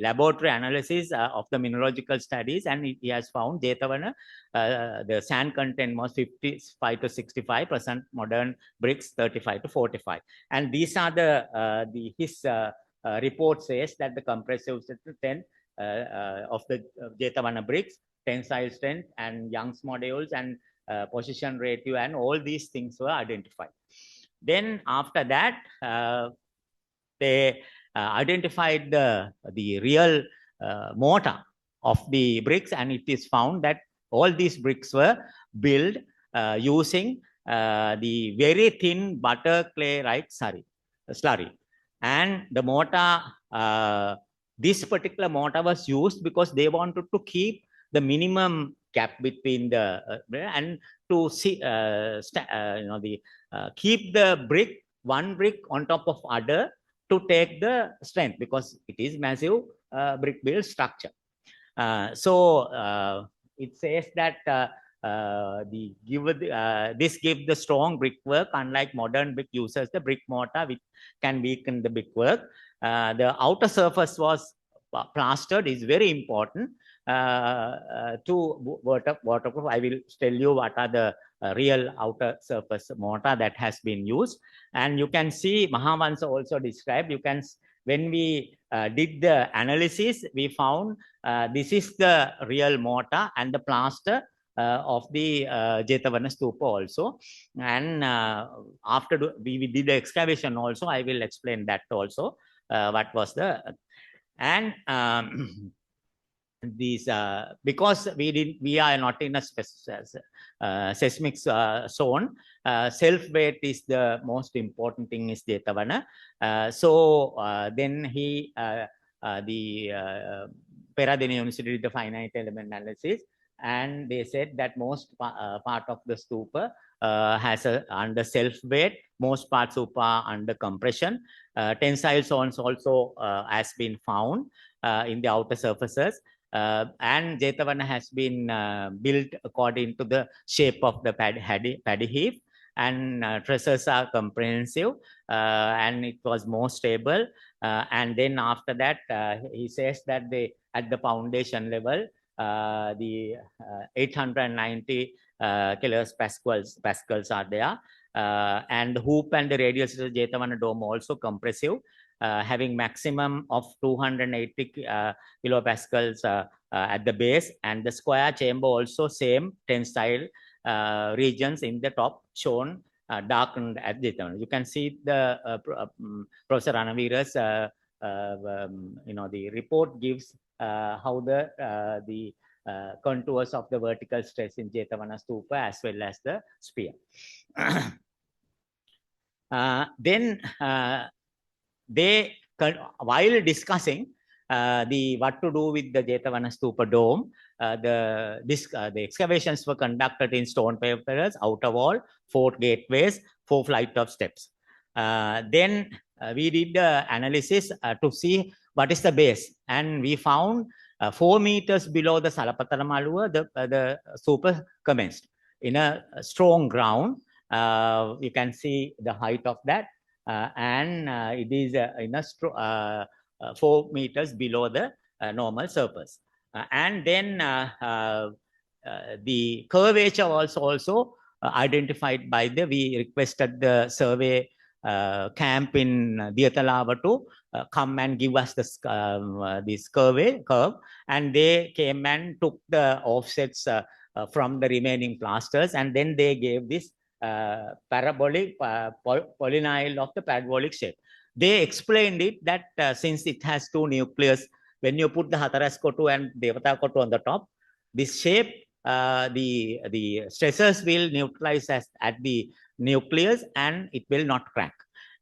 laboratory analysis of the mineralogical studies, and he has found Jethavana, the sand content was 55 to 65%, modern bricks 35 to 45. And these are his report says that the compressive strength of the Jethavana bricks, tensile strength, and Young's modules, and position ratio, and all these things were identified. Then after that, they identified the real mortar of the bricks, and it is found that all these bricks were built using the very thin butter clay slurry. And the mortar, this particular mortar was used because they wanted to keep the minimum gap between the and to see keep the one brick on top of other to take the strength, because it is massive brick build structure. So it says that this gives the strong brickwork, unlike modern brick uses the brick mortar, which can weaken the brickwork. The outer surface was plastered, is very important to waterproof. I will tell you what are the real outer surface mortar that has been used. And you can see Mahavansa also described, when we did the analysis, we found this is the real mortar and the plaster of the Jethavana Stupa also. And after we did the excavation also, I will explain that also, what was the, and these because we are not in a seismic zone, self weight is the most important thing is Jethavana. So then the Peradeniya University did the finite element analysis, and they said that most part of the stupa has under self weight, most parts stupa under compression. Tensile zones also has been found in the outer surfaces. And Jethavana has been built according to the shape of the paddy heap, and trusses are comprehensive, and it was more stable. And then after that, he says that at the foundation level, the 890 kilopascals are there, and hoop and the radial Jethavana dome also compressive, having maximum of 280 kilopascals at the base, and the square chamber also same tensile regions in the top shown darkened at Jethavana. You can see the Professor Ranavira's the report gives how the contours of the vertical stress in Jethavana Stupa as well as the spear. Then they, while discussing what to do with the Jethavana Stupa dome, the excavations were conducted in stone pillars, outer wall, 4 gateways, 4 flight of steps. Then we did the analysis to see what is the base, and we found 4 meters below the Salapatala Maluwa, the stupa commenced in a strong ground. You can see the height of that, and it is in a 4 meters below the normal surface. And then the curvature was also identified by we requested the survey camp in Diyatalava to come and give us this curve, and they came and took the offsets from the remaining plasters, and then they gave this parabolic polynial of the parabolic shape. They explained it that since it has 2 nucleus, when you put the Hataraskotu and Devatakotu on the top, this shape, the stressors will neutralize at the nucleus and it will not crack.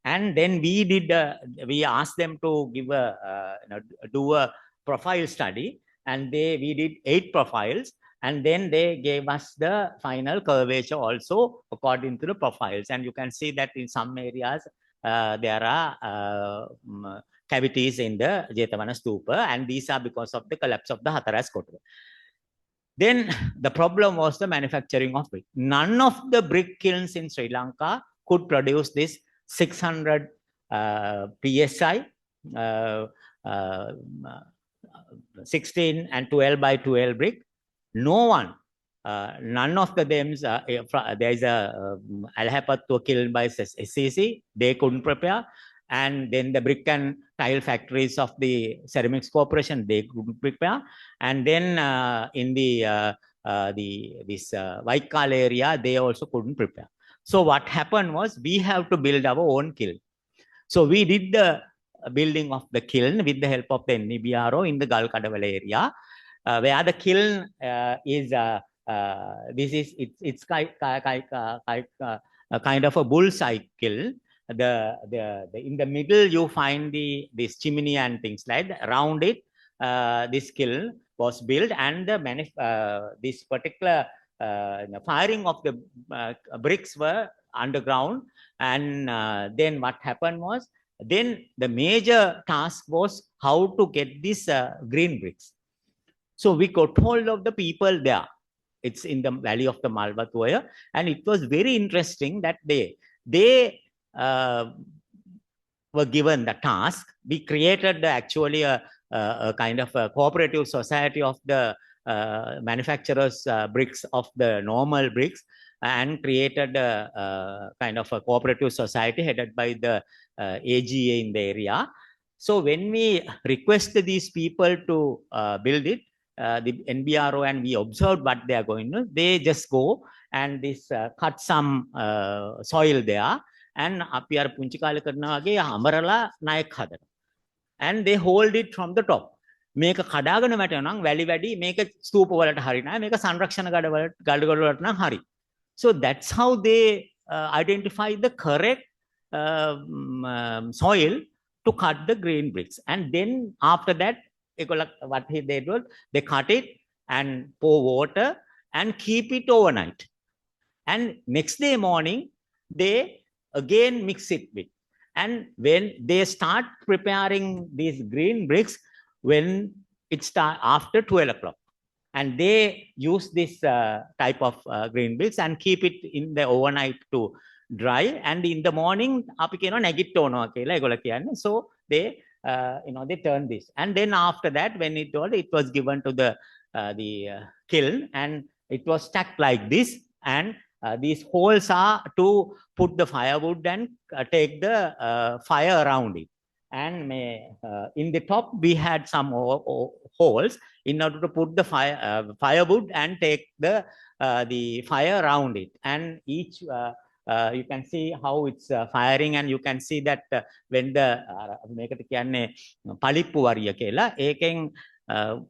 And then we asked them to give do a profile study, and we did 8 profiles, and then they gave us the final curvature also according to the profiles. And you can see that in some areas there are cavities in the Jethavana Stupa, and these are because of the collapse of the Hataraskotu. Then the problem was the manufacturing of brick. None of the brick kilns in Sri Lanka could produce this 600 psi, 16 and 12 by 12 brick. No one, none of them, there is a Alhapattu kiln by SCC, they couldn't prepare. And then the brick and tile factories of the Ceramics Corporation, they couldn't prepare. And then in this Vaikal area, they also couldn't prepare. So what happened was we have to build our own kiln. So we did the building of the kiln with the help of the NEBRO in the Galkadavala area, where the kiln is it's kind of a bullseye kiln. In the middle you find this chimney and things like that. Around it, this kiln was built, and this particular firing of the bricks were underground. And then what happened was, then the major task was how to get these green bricks. So we got hold of the people there. It's in the valley of the Malvatuaya, and it was very interesting that they were given the task. We created actually a kind of a cooperative society of the manufacturers' bricks of the normal bricks, and created a kind of a cooperative society headed by the AGA in the area. So when we request these people to build it, the NBRO, and we observed what they are going to do, they just go and cut some soil there, and and they hold it from the top. Make a කඩාගෙන වැටෙනවා නම් වැලි වැඩි, මේක ස්තූප වලට හරි නෑ, මේක සංරක්ෂණ ගඩ වලට නම් හරි. So that's how they identify the correct soil to cut the green bricks. And then after that, what they did, they cut it and pour water and keep it overnight. And next day morning, they again mix it with. And when they start preparing these green bricks, when it starts after 12 o'clock, and they use this type of green bricks and keep it in the overnight to dry. And in the morning, so they they turn this. And then after that, when it was given to the kiln, and it was stacked like this. And these holes are to put the firewood and take the fire around it. And in the top, we had some holes in order to put the firewood and take the fire around it. And each you can see how it's firing, and you can see that when the මේකට කියන්නේ පලිප්පු වරිය කියලා, ඒකෙන්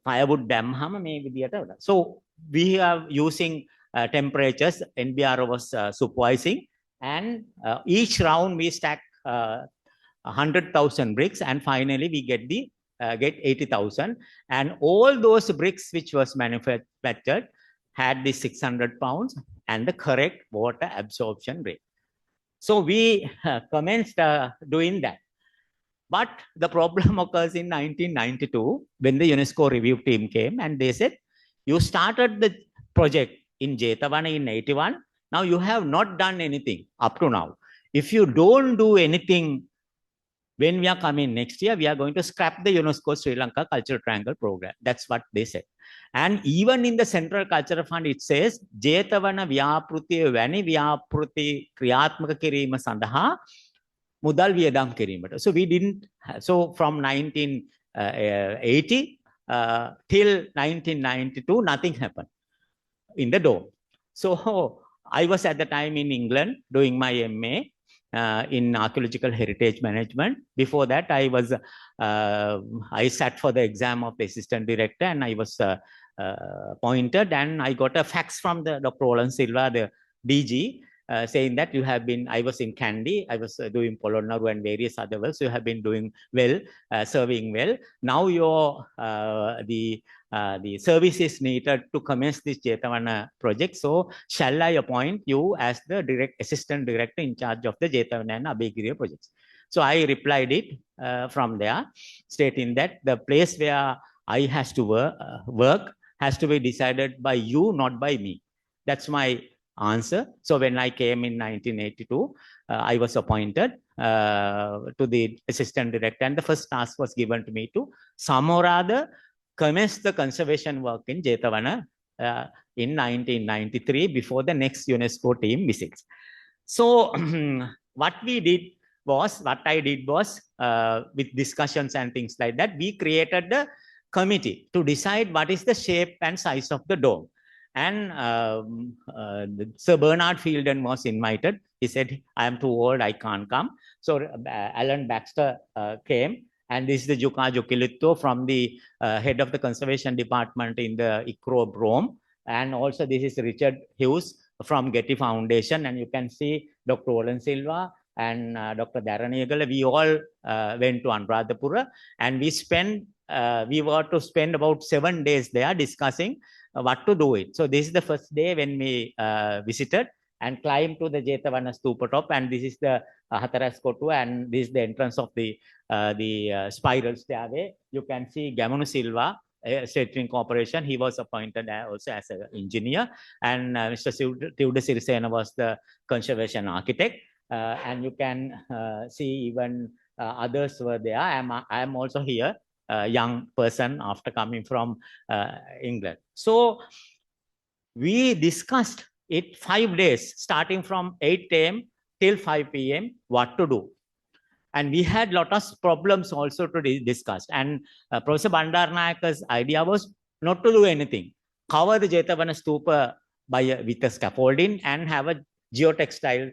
firewood දැම්මම මේ විදියට. So we are using temperatures. NBR was supervising, and each round we stack 100,000 bricks, and finally we get 80,000. And all those bricks which was manufactured had the 600 pounds and the correct water absorption rate. So we commenced doing that. But the problem occurs in 1992 when the UNESCO review team came and they said, you started the project in Jethavana in 81. Now you have not done anything up to now. If you don't do anything when we are coming next year, we are going to scrap the UNESCO Sri Lanka Cultural Triangle program. That's what they said. And even in the Central Cultural Fund, it says, Jethavana Vyapruti Vani Vyapruti Kriyatmaka Kirima Sandaha Mudal Viedam Kirimata. So we didn't, so from 1980 till 1992, nothing happened in the dome. So I was at the time in England doing my MA in archaeological heritage management. Before that, I sat for the exam of the assistant director, and I was appointed, and I got a fax from the Dr. Roland Silva, the DG, saying that you have been, I was in Kandy, I was doing Polonaru and various other works, so you have been doing well, serving well. Now the service is needed to commence this Jethavana project. So shall I appoint you as the assistant director in charge of the Jethavana and Abhigiriya projects? So I replied it from there, stating that the place where I has to work has to be decided by you, not by me. That's my answer. So when I came in 1982, I was appointed to the assistant director, and the first task was given to me to some or other commence the conservation work in Jethavana in 1993 before the next UNESCO team visits. So what I did was with discussions and things like that, we created the committee to decide what is the shape and size of the dome. And Sir Bernard Fielden was invited. He said, I am too old, I can't come. So Alan Baxter came, and this is the Juka Jokilitto from the head of the conservation department in the ICRO Rome. And also this is Richard Hughes from Getty Foundation. And you can see Dr. Roland Silva and Dr. Darren Egala. We all went to Anuradhapura, and we were to spend about 7 days there discussing what to do it. So this is the first day when we visited and climbed to the Jethavana Stupa top, and this is the Hataraskotu, and this is the entrance of the spiral stairway. You can see Gamonu Silva, State Corporation. He was appointed also as an engineer, and Mr. Tiuda Sirisena was the conservation architect. And you can see even others were there. I am also here, a young person after coming from England. So we discussed it 5 days, starting from 8 a.m. till 5 p.m. what to do. And we had a lot of problems also to discuss. And Professor Bandarnayaka's idea was not to do anything. Cover the Jethavana Stupa with a scaffolding and have a geotextile,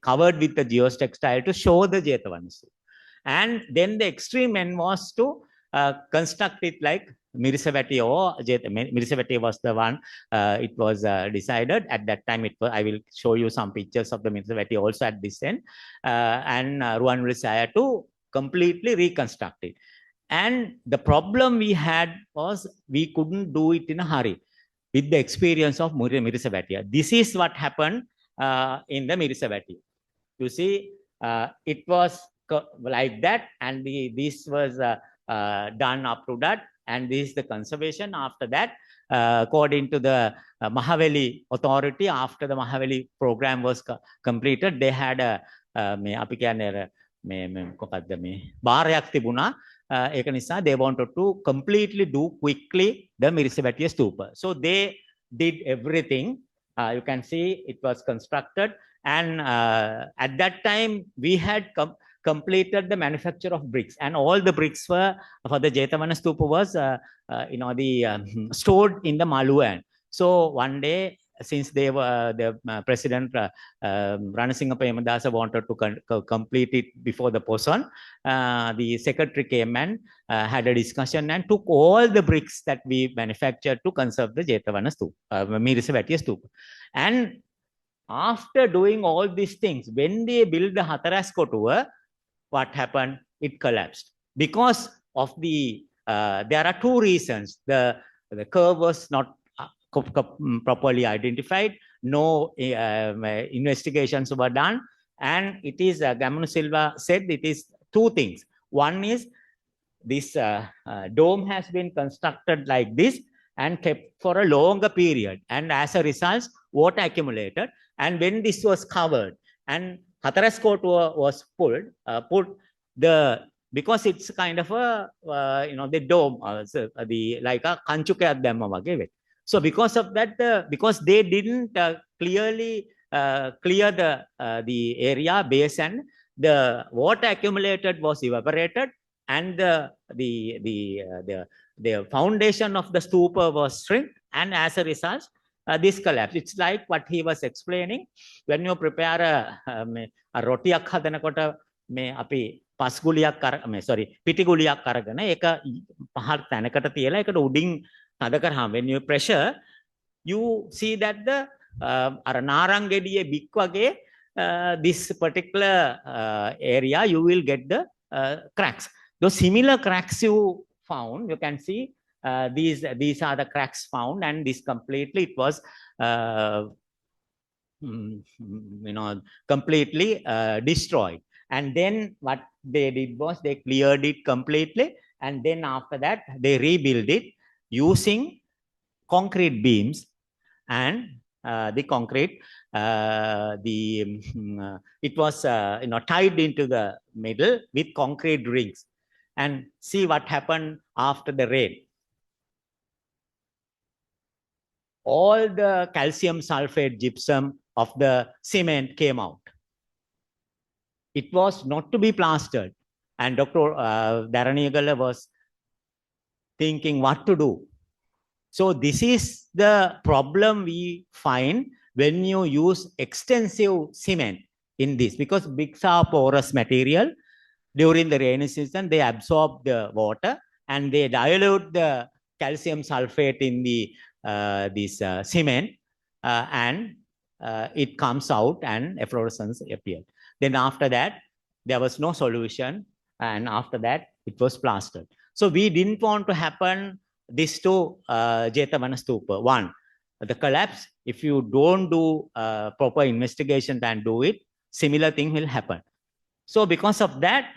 covered with the geotextile to show the Jethavana Stupa. And then the extreme end was to construct it like Mirisavati, or Mirisavati was the one, it was decided at that time. I will show you some pictures of the Mirisavati also at this end, and Ruwanwisaya to completely reconstruct it. And the problem we had was we couldn't do it in a hurry with the experience of Mirisavati. This is what happened in the Mirisavati. You see, it was like that, and this was done up to that, and this is the conservation. After that, according to the Mahaveli authority, after the Mahaveli program was completed, they had a බාරයක් තිබුණා. ඒක නිසා they wanted to completely do quickly the Mirisavati Stupa. So they did everything. You can see it was constructed, and at that time we had completed the manufacture of bricks, and all the bricks were for the Jethavana Stupa was stored in the Maluan. So one day since they were the President Ranasinghe Premadasa wanted to complete it before the person, the secretary came and had a discussion and took all the bricks that we manufactured to conserve the Jethavana Stupa, Mirisavatiya Stupa. And after doing all these things, when they built the Hataraskotua, what happened? It collapsed because of the. There are two reasons. The curve was not properly identified. No investigations were done, and it is Gamano Silva said it is two things. One is this dome has been constructed like this and kept for a longer period, and as a result, water accumulated. And when this was covered and Hataraskotua was put because it's kind of a the dome, the like a kanchukaya dhamma wage. So because of that, because they didn't clearly clear the area base, and the water accumulated was evaporated, and the foundation of the stupa was shrink, and as a result, this collapse. It's like what he was explaining. When you prepare a rotiyak hadanakota me api pasguliyak පිටිගුලියක් අරගෙන ඒක පහත් තැනකට තියලා ඒකට උඩින් තද කරාම when you pressure you see that the අර නාරංගෙඩියේ බික් වගේ this particular area you will get the cracks. Those similar cracks you found, you can see these are the cracks found, and this completely it was completely destroyed. And then what they did was they cleared it completely, and then after that they rebuilt it using concrete beams, and the concrete it was tied into the middle with concrete rings. And see what happened after the rain. All the calcium sulfate gypsum of the cement came out. It was not to be plastered, and Dr. Dharaniyagala was thinking what to do. So this is the problem we find when you use extensive cement in this, because bricks are porous material. During the rainy season, they absorb the water and they dilute the calcium sulfate in the this cement, and it comes out and efflorescence appeared. Then after that, there was no solution, and after that, it was plastered. So we didn't want to happen this to Jethavana Stupa. One, the collapse, if you don't do proper investigation and do it, similar thing will happen. So because of that,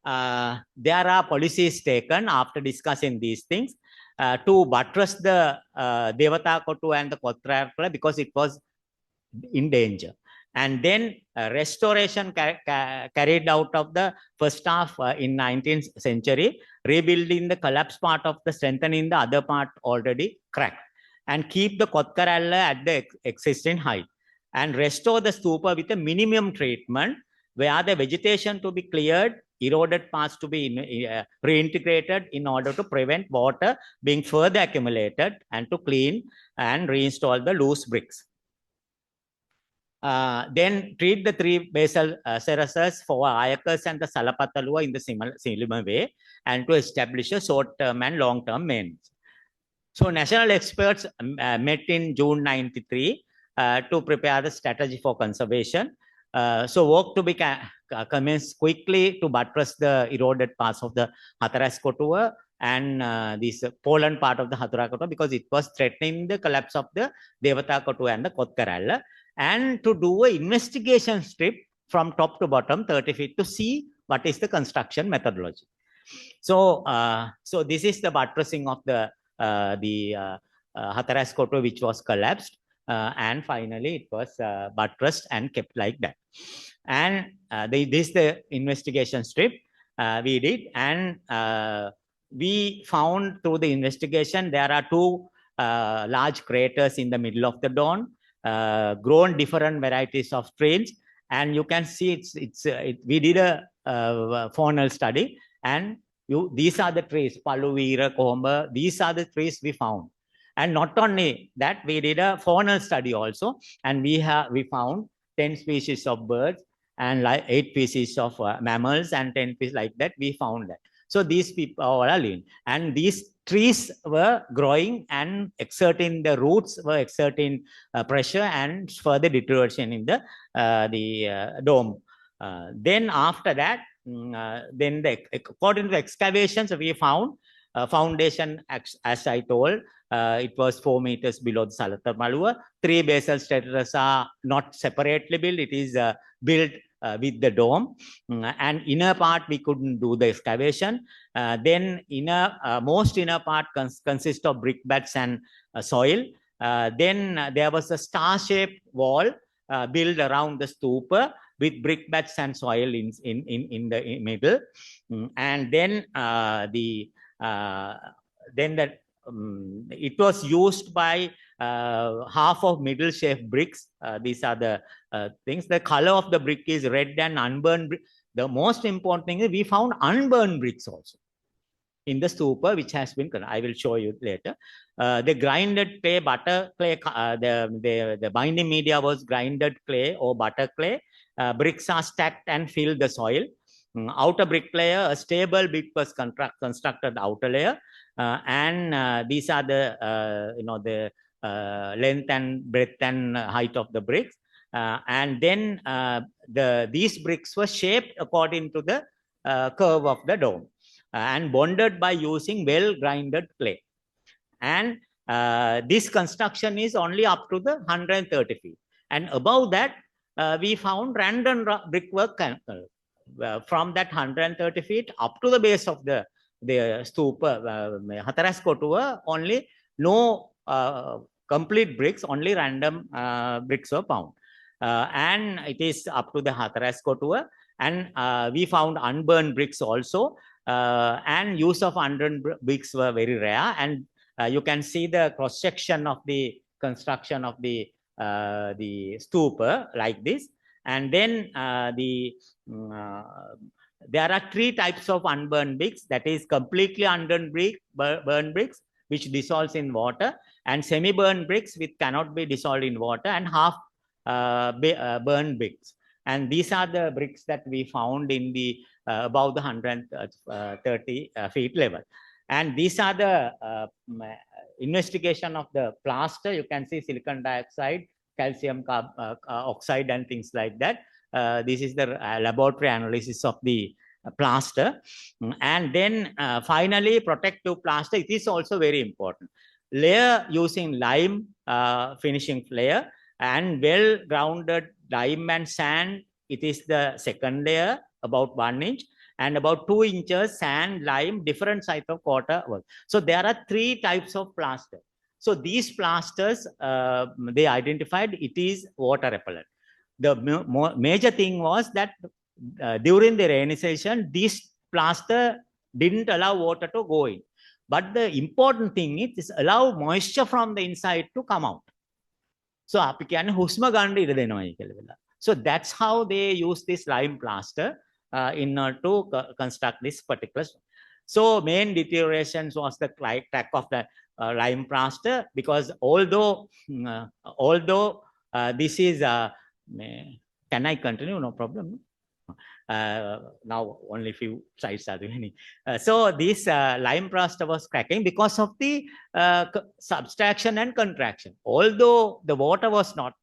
there are policies taken after discussing these things to buttress the Devata Kotu and the Kotra because it was in danger. And then restoration carried out of the first half in 19th century, rebuilding the collapsed part of the strengthening the other part already cracked, and keep the Kotkaralla at the existing height, and restore the stupa with a minimum treatment where the vegetation to be cleared, eroded parts to be reintegrated in order to prevent water being further accumulated, and to clean and reinstall the loose bricks. Then treat the three basal serrases for Ayakas and the Salapatalua in the similar way, and to establish a short-term and long-term maintenance. So national experts met in June 93 to prepare the strategy for conservation. So work to be commenced quickly to buttress the eroded parts of the Hataraskotua and this Poland part of the Hataraskotua, because it was threatening the collapse of the Devata Kotua and the Kotkaralla, and to do an investigation strip from top to bottom 30 feet to see what is the construction methodology. So so this is the buttressing of the Hataraskotua, which was collapsed, and finally it was buttressed and kept like that. And this is the investigation strip we did, and we found through the investigation there are two large craters in the middle of the dome, grown different varieties of trees, and you can see we did a faunal study, and these are the trees, Paluvira, Kohomba, these are the trees we found. And not only that, we did a faunal study also, and we found 10 species of birds and like 8 species of mammals and 10 species like that. We found that. So these people are living, and these trees were growing and exerting, the roots were exerting pressure and further deterioration in the dome. Then after that, then according to the excavations, we found foundation, as I told, it was 4 meters below the Salata Maluva. 3 basal structures are not separately built. It is built with the dome. And inner part, we couldn't do the excavation. Then most inner part consists of brick beds and soil. Then there was a star-shaped wall built around the stupa with brick beds and soil in the middle. And then it was used by half of middle shape bricks. These are the things. The color of the brick is red and unburned brick. The most important thing is we found unburned bricks also in the stupa, which has been, I will show you later. The grinded clay, butter clay, the binding media was grinded clay or butter clay. Bricks are stacked and fill the soil. Outer brick layer, a stable brick was constructed outer layer. And these are the length and breadth and height of the bricks. And then these bricks were shaped according to the curve of the dome and bonded by using well grinded clay. And this construction is only up to the 130 feet. And above that, we found random brickwork from that 130 feet up to the base of the stupa, Hatharas Kotuva, only no complete bricks, only random bricks were found. And it is up to the Hatharas Kotuva. And we found unburned bricks also. And use of unburned bricks were very rare. And you can see the cross section of the construction of the stupa like this. And then there are 3 types of unburned bricks. That is completely unburned burned bricks, which dissolves in water, and semi-burned bricks which cannot be dissolved in water, and half burned bricks. And these are the bricks that we found in the above the 130 feet level. And these are the investigation of the plaster. You can see silicon dioxide, calcium oxide, and things like that. This is the laboratory analysis of the plaster. And then finally, protective plaster. It is also very important. Layer using lime finishing layer and well grounded lime and sand. It is the second layer, about 1 inch, and about 2 inches sand, lime, different size of quarter. So there are 3 types of plaster. So these plasters, they identified it is water repellent. The major thing was that during the rainy season, this plaster didn't allow water to go in. But the important thing is allow moisture from the inside to come out. So so that's how they use this lime plaster in order to construct this particular. So main deterioration was the crack of the lime plaster, because although this is can I continue? No problem. Now only few sides are remaining. So this lime plaster was cracking because of the subtraction and contraction. Although the water was not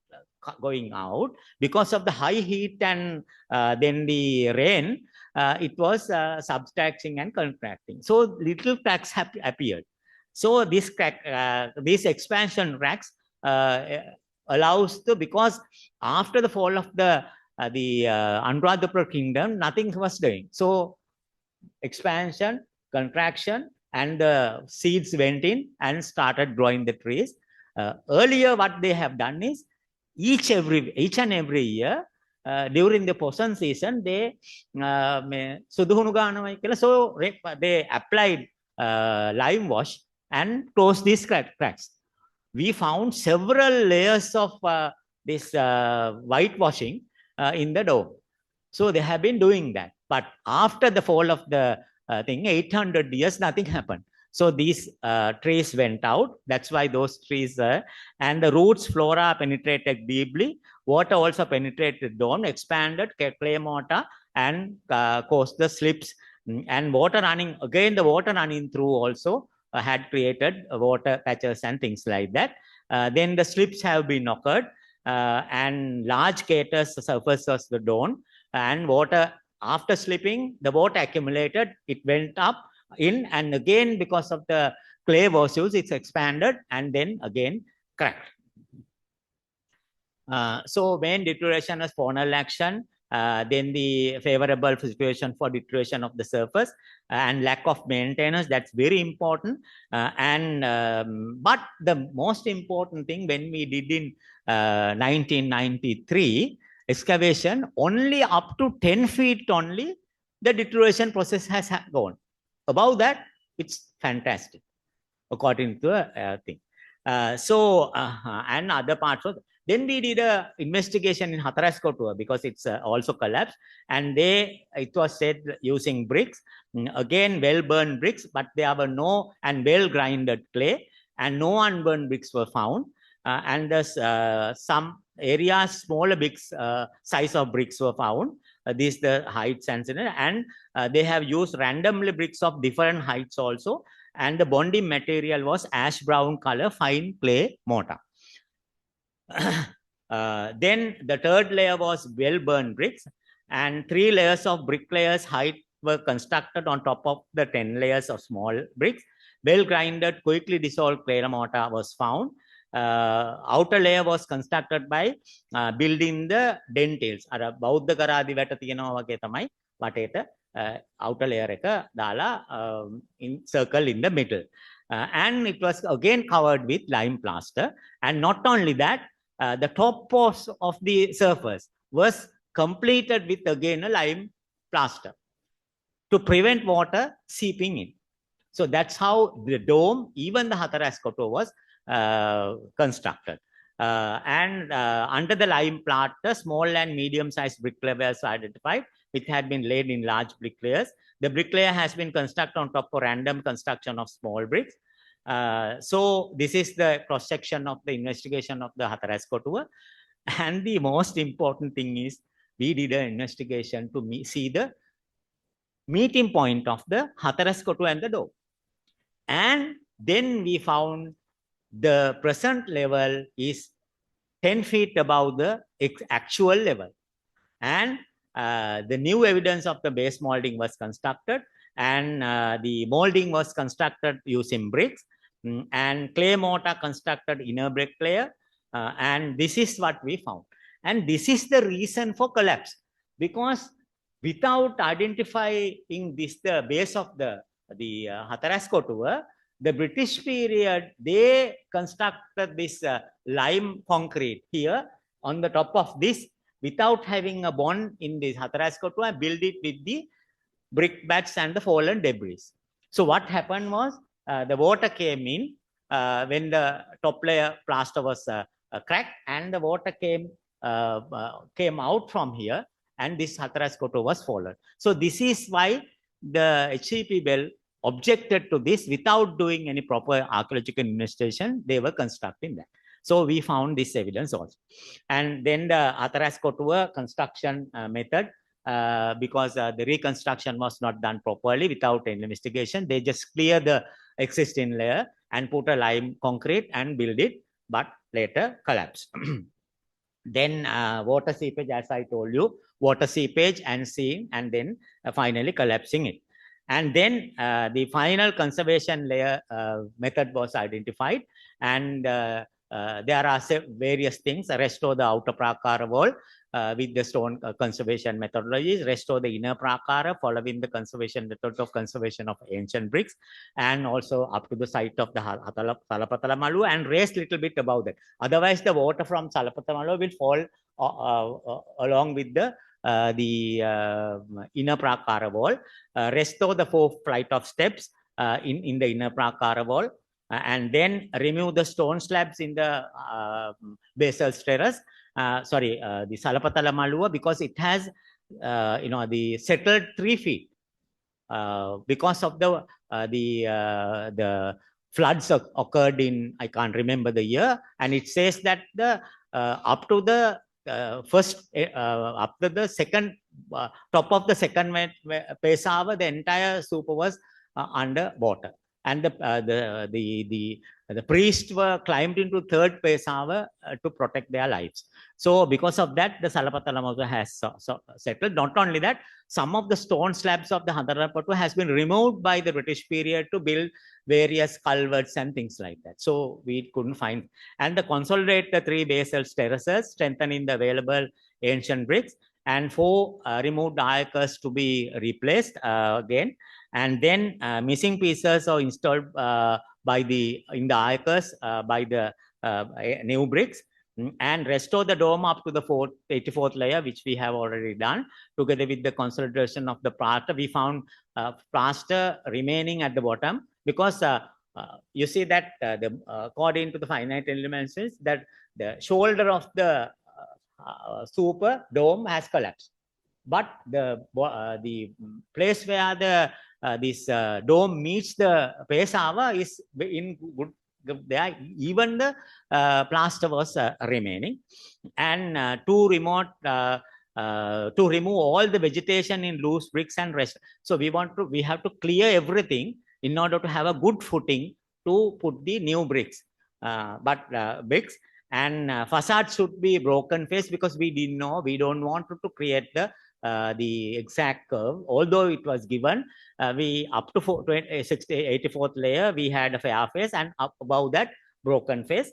going out, because of the high heat and then the rain, it was subtracting and contracting. So little cracks have appeared. So this crack, these expansion cracks allows to, because after the fall of the Anuradhapura kingdom, nothing was doing. So expansion, contraction, and the seeds went in and started growing the trees. Earlier, what they have done is each and every year during the poson season, they so they applied lime wash and closed these cracks. We found several layers of this whitewashing in the dome. So they have been doing that. But after the fall of the thing, 800 years, nothing happened. So these trees went out. That's why those trees and the roots flora penetrated deeply. Water also penetrated down, expanded clay mortar and caused the slips. And water running, again, the water running through also had created water patches and things like that. Then the slips have been occurred and large craters surfaces the dome, and water after slipping, the water accumulated, it went up in, and again because of the clay fossils, it's expanded and then again cracked. So main deterioration is faunal action, then the favorable situation for deterioration of the surface and lack of maintenance, that's very important. But the most important thing, when we did in 1993 excavation, only up to 10 feet only the deterioration process has gone. Above that, it's fantastic according to a thing. And other parts of, then we did a investigation in Hataraskotua because it's also collapsed, and it was said using bricks, again well-burned bricks, but there were no, and well-grinded clay, and no unburned bricks were found. And there's some areas, smaller bricks, size of bricks were found. These the heights and they have used randomly bricks of different heights also, and the bonding material was ash brown color fine clay mortar. Then the third layer was well-burned bricks, and 3 layers of bricklayers height were constructed on top of the 10 layers of small bricks. Well-grinded, quickly dissolved clay mortar was found. Outer layer was constructed by building the dentils. බෞද්ධ කරාදි වැට තියෙනවා වගේ තමයි වටේට outer layer එක දාලා in circle in the middle. And it was again covered with lime plaster. And not only that, the top portion of the surface was completed with again a lime plaster to prevent water seeping in. So that's how the dome, even the Hataraskoto, was constructed. Under the lime plaster, small and medium-sized bricklayers were identified, which had been laid in large bricklayers. The bricklayer has been constructed on top of random construction of small bricks. So this is the cross-section of the investigation of the Hataraskotua. And the most important thing is we did an investigation to see the meeting point of the Hataraskotua and the dome. And then we found the present level is 10 feet above the actual level. And the new evidence of the base molding was constructed, and the molding was constructed using bricks, and clay mortar constructed inner brick layer, and this is what we found. And this is the reason for collapse, because without identifying this, the base of the Hataraskotua, the British period, they constructed this lime concrete here on the top of this without having a bond in this Hataraskotua, and build it with the brick bats and the fallen debris. So what happened was the water came in when the top layer plaster was cracked, and the water came out from here, and this Hataraskotua was fallen. So this is why the HCP Bell objected to this. Without doing any proper archaeological investigation, they were constructing that. So we found this evidence also. And then the Hataraskotua construction method, because the reconstruction was not done properly without any investigation, they just clear the existing layer and put a lime concrete and build it, but later collapsed. Then water seepage, as I told you, water seepage and seeing, and then finally collapsing it. And then the final conservation layer method was identified, and there are various things: restore the outer prakara wall with the stone conservation methodologies, restore the inner prakara following the conservation method of conservation of ancient bricks, and also up to the site of the Salapathalamalu, and raise little bit above that. Otherwise, the water from Salapathalamalu will fall along with the inner prakara wall. Restore the 4 flight of steps in the inner prakara wall, and then remove the stone slabs in the basal terrace. The Salapathala Malua, because it has the settled 3 feet. because of the floods occurred in, I can't remember the year, and it says that the up to the up to the second top of the second Pesava, the entire stupa was under water, and the priests were climbed into third Pesava to protect their lives. So because of that, the Salapathalam also has settled. Not only that, some of the stone slabs of the Handarapattu has been removed by the British period to build various culverts and things like that. So we couldn't find, and the consolidate the 3 basal terraces, strengthening the available ancient bricks, and 4 removed ayakars to be replaced again, and then missing pieces are installed in the ayakars by the new bricks, and restore the dome up to the 84th layer, which we have already done. Together with the consolidation of the plaster, we found plaster remaining at the bottom, because you see that according to the finite elements, is that the shoulder of the super dome has collapsed, but the place where this dome meets the Pesava is in good. There, even the plaster was remaining, and to remove all the vegetation in loose bricks and rest. So we have to clear everything in order to have a good footing to put the new bricks, bricks. And facade should be broken face, because we don't want to create the exact curve, although it was given. We up to 84th layer, we had a fair face, and up above that, broken face,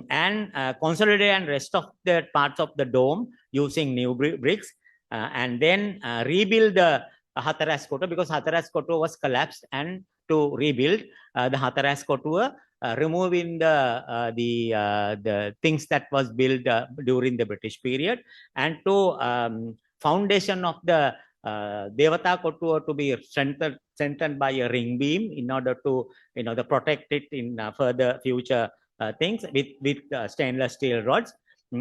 and consolidate and rest of the parts of the dome using new bricks, and then rebuild the Hatharas Kotu, because Hatharas Kotu was collapsed, and to rebuild the Hatharas Kotu, removing the things that was built during the British period, and to foundation of the Devata Kotu to be strengthened by a ring beam in order to protect it in further future things with stainless steel rods,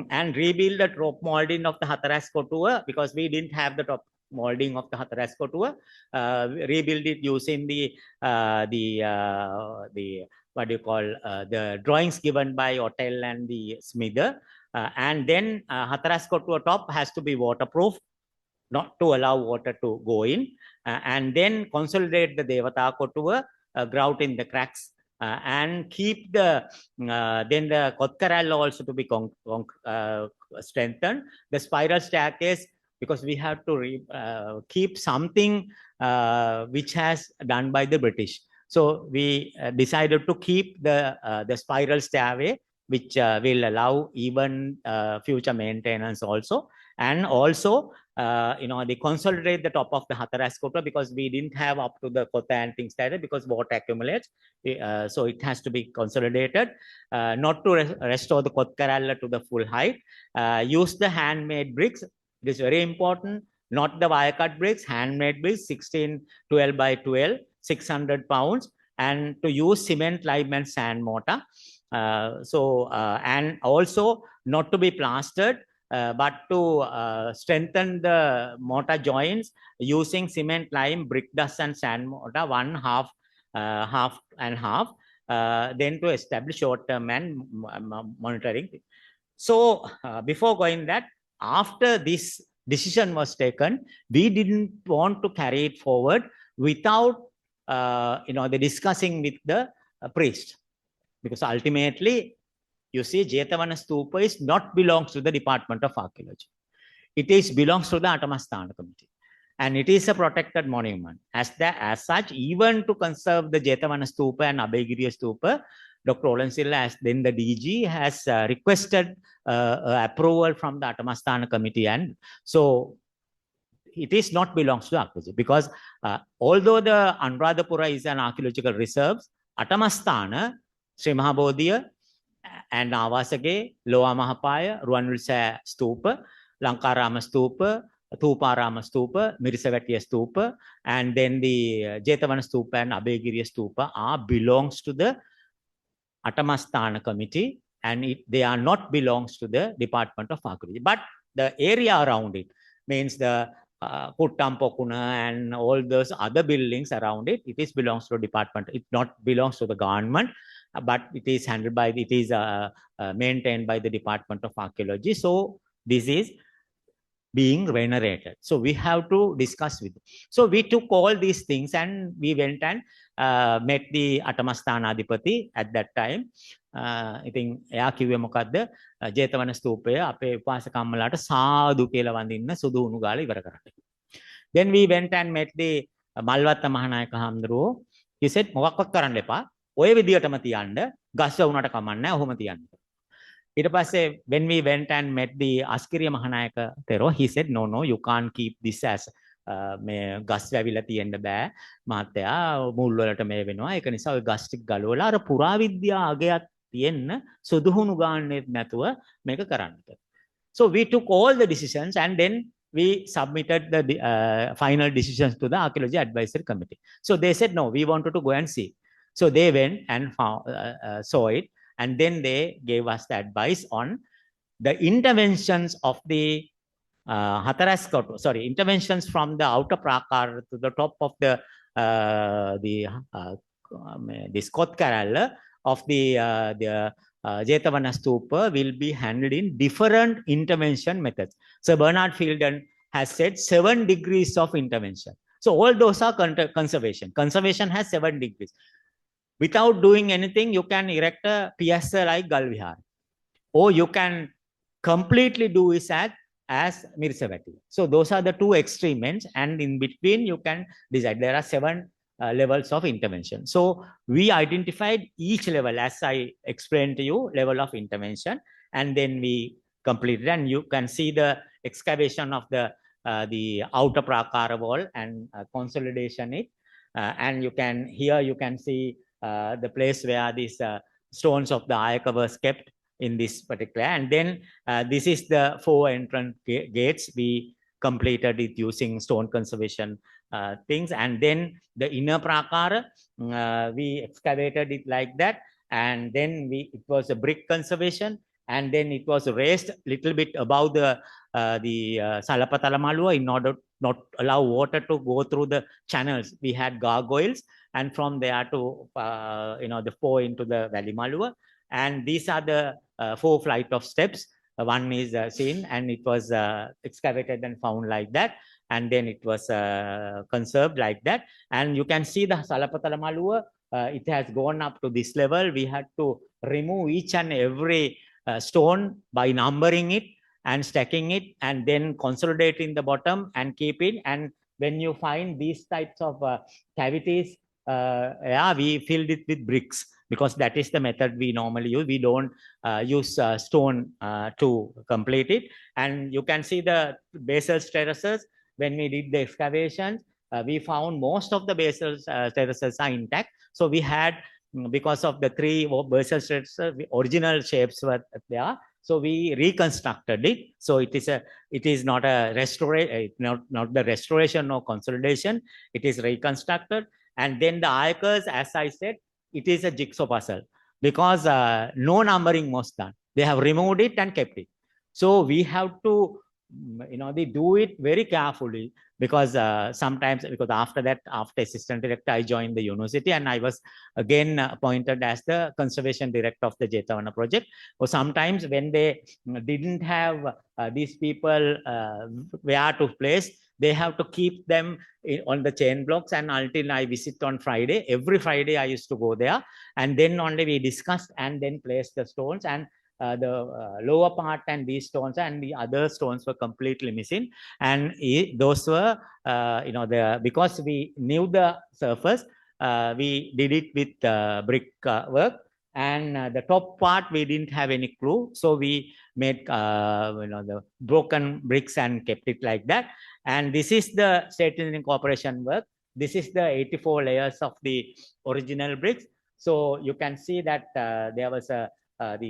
and rebuild the top molding of the Hatharas Kotu, because we didn't have the top molding of the Hatharas Kotu. Rebuild it using the what do you call the drawings given by Hotel and the Smither, and then Hatharas Kotu top has to be waterproof, not to allow water to go in, and then consolidate the Devata Kotu, grout in the cracks, and keep the then the Kotkaral also to be strengthened. The spiral staircase, because we have to keep something which has done by the British. So we decided to keep the spiral stairway, which will allow even future maintenance also. And also, they consolidate the top of the Hatharas Kotu, because we didn't have up to the Kota and things like that, because water accumulates. So it has to be consolidated, not to restore the Kotkaralla to the full height. Use the handmade bricks. It is very important. Not the wire cut bricks, handmade bricks, 1612 by 12, 600 pounds, and to use cement, lime, and sand mortar. And also not to be plastered, but to strengthen the mortar joints using cement, lime, brick dust, and sand mortar, half and half. Then to establish short-term and monitoring. So before going that, after this decision was taken, we didn't want to carry it forward without the discussing with the priest, because ultimately, you see, Jethavana Stupa is not belongs to the Department of Archaeology. It belongs to the Atamasthana Committee, and it is a protected monument. As such, even to conserve the Jethavana Stupa and Abhayagiriya Stupa, Dr. Olansilla, as then the DG, has requested approval from the Atamasthana Committee, and so it is not belongs to archaeology, because although the Anuradhapura is an archaeological reserve, Atamasthana, Sri Mahabodhiya, and Navasage, Loa Mahapaya, Ruwanulsa Stupa, Lankarama Stupa, Thuparama Stupa, Mirisavatiya Stupa, and then the Jethavana Stupa and Abhayagiriya Stupa belongs to the Atamasthana Committee, and they are not belongs to the Department of Archaeology. But the area around it, means the Puttampokuna and all those other buildings around it, it belongs to the department. It not belongs to the government, but it is handled by, it is maintained by the Department of Archaeology. So this is being venerated. So we have to discuss with. So we took all these things and we went and met the Atamasthana Adipati at that time. ඉතින් එයා කිව්වේ මොකද්ද? ජේතවන ස්තූපය අපේ උපාසකම්මලාට සාදු කියලා වඳින්න සුදු උණු ගාලා ඉවර කරන්න. Then we went and met the Malwatta මහානායක හාමුදුරුවෝ. He said මොකක්වත් කරන්න එපා. ඔය විදියටම තියන්න. ගස් වුණාට කමන්නේ නැහැ. ඔහොම තියන්න. ඊට පස්සේ when we went and met the Askiriya Mahanayaka Thero, he said no, you can't keep this as මේ ගස් වැවිලා තියෙන්න බෑ මහත්තයා මුල් වලට මේ වෙනවා ඒක නිසා ඔය ගස් ටික ගලවලා අර පුරාවිද්‍යා අගයක් තියෙන්න සුදුහුණු ගාන්නේ නැතුව මේක කරන්න. So we took all the decisions and then we submitted the final decisions to the Archaeology Advisory Committee. So they said no, we wanted to go and see. So they went and saw it, and then they gave us the advice on the interventions of the interventions from the outer prakar to the top of the Skotkaralla of the Jethavana Stupa will be handled in different intervention methods. So Bernard Fielden has said 7 degrees of intervention. So all those are conservation. Conservation has 7 degrees. Without doing anything, you can erect a piazza like Galvihar, or you can completely do it as Mirsavati. So those are the 2 extreme ends, and in between you can decide. There are 7 levels of intervention. So we identified each level, as I explained to you, level of intervention, and then we completed. And you can see the excavation of the outer prakara wall and consolidation it. And you can see the place where these stones of the Ayaka was kept in this particular. And then this is the 4 entrance gates. We completed it using stone conservation things. And then the inner prakara, we excavated it like that. And then it was a brick conservation. And then it was raised a little bit above the Salapatala Malua in order not allow water to go through the channels. We had gargoyles, and from there to the pour into the Valley Malua. And these are the 4 flight of steps. One is seen, and it was excavated and found like that. And then it was conserved like that. And you can see the Salapatala Malua, it has gone up to this level. We had to remove each and every stone by numbering it and stacking it, and then consolidating the bottom and keep it. And when you find these types of cavities, we filled it with bricks, because that is the method we normally use. We don't use stone to complete it. And you can see the basal terraces. When we did the excavations, we found most of the basal terraces are intact. So we had, because of the 3 basal terraces, the original shapes were there. So we reconstructed it. So it is not a restoration, not the restoration or consolidation. It is reconstructed. And then the Ayakas, as I said, it is a jigsaw puzzle, because no numbering was done. They have removed it and kept it. So we have to, they do it very carefully, because sometimes, because after that, after assistant director, I joined the university, and I was again appointed as the conservation director of the Jethavana project. Or sometimes when they didn't have these people where to place, they have to keep them on the chain blocks. And until I visit on Friday, every Friday I used to go there, and then only we discussed and then place the stones. And the lower part and these stones and the other stones were completely missing. And those were, because we knew the surface, we did it with brick work. And the top part, we didn't have any clue. So we made, the broken bricks and kept it like that. And this is the State Engineering Corporation work. This is the 84 layers of the original bricks. So you can see that there was the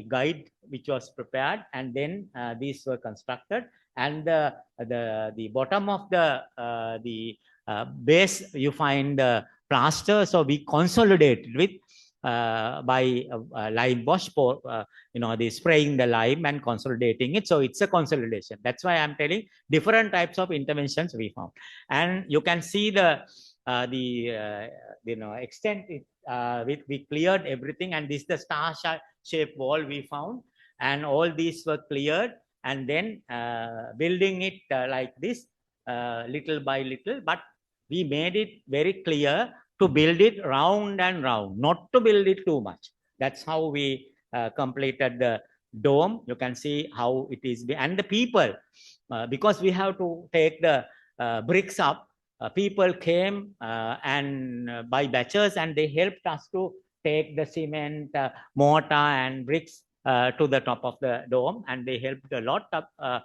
guide which was prepared, and then these were constructed. And the bottom of the base, you find the plaster. So we consolidated with by lime wash, the spraying the lime and consolidating it. So it's a consolidation. That's why I'm telling different types of interventions we found. And you can see the extent we cleared everything, and this is the star-shaped wall we found, and all these were cleared, and then building it like this, little by little, but we made it very clear to build it round and round, not to build it too much. That's how we completed the dome. You can see how it is, and the people, because we have to take the bricks up, people came and by batches, and they helped us to take the cement, mortar and bricks to the top of the dome, and they helped a lot of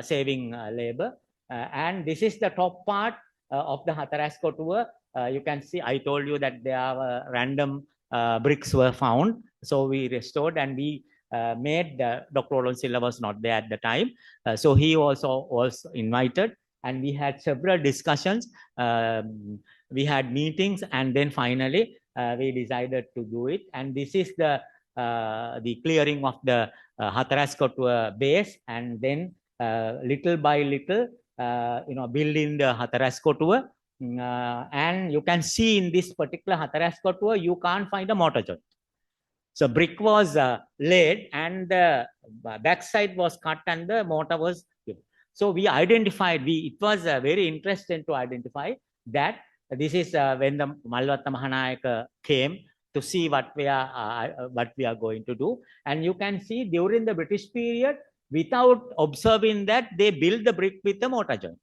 saving labor. And this is the top part of the Hatarasko tour. You can see, I told you that there are random bricks were found. So we restored, and we made, Dr. Olonsilla was not there at the time. So he also was invited, and we had several discussions. We had meetings, and then finally we decided to do it. And this is the clearing of the Hatarasko tour base, and then little by little, building the Hatarasko tour. And you can see in this particular Hatarasko tour, you can't find a mortar joint. So brick was laid, and the backside was cut, and the mortar was given. So we identified, it was very interesting to identify that this is when the Malwatta Mahanayaka came to see what we are going to do. And you can see during the British period, without observing that, they built the brick with the mortar joint.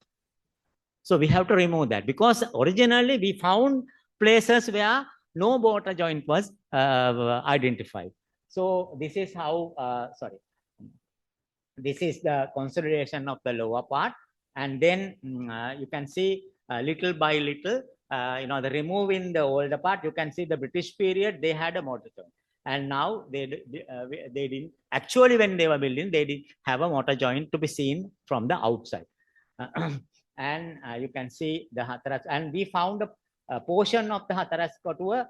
So we have to remove that, because originally we found places where no mortar joint was identified. So this is how, this is the consolidation of the lower part. And then you can see little by little, the removing the older part, you can see the British period, they had a mortar joint. And now they didn't, actually when they were building, they didn't have a mortar joint to be seen from the outside. And you can see the Hatarasko, and we found a portion of the Hatarasko tour,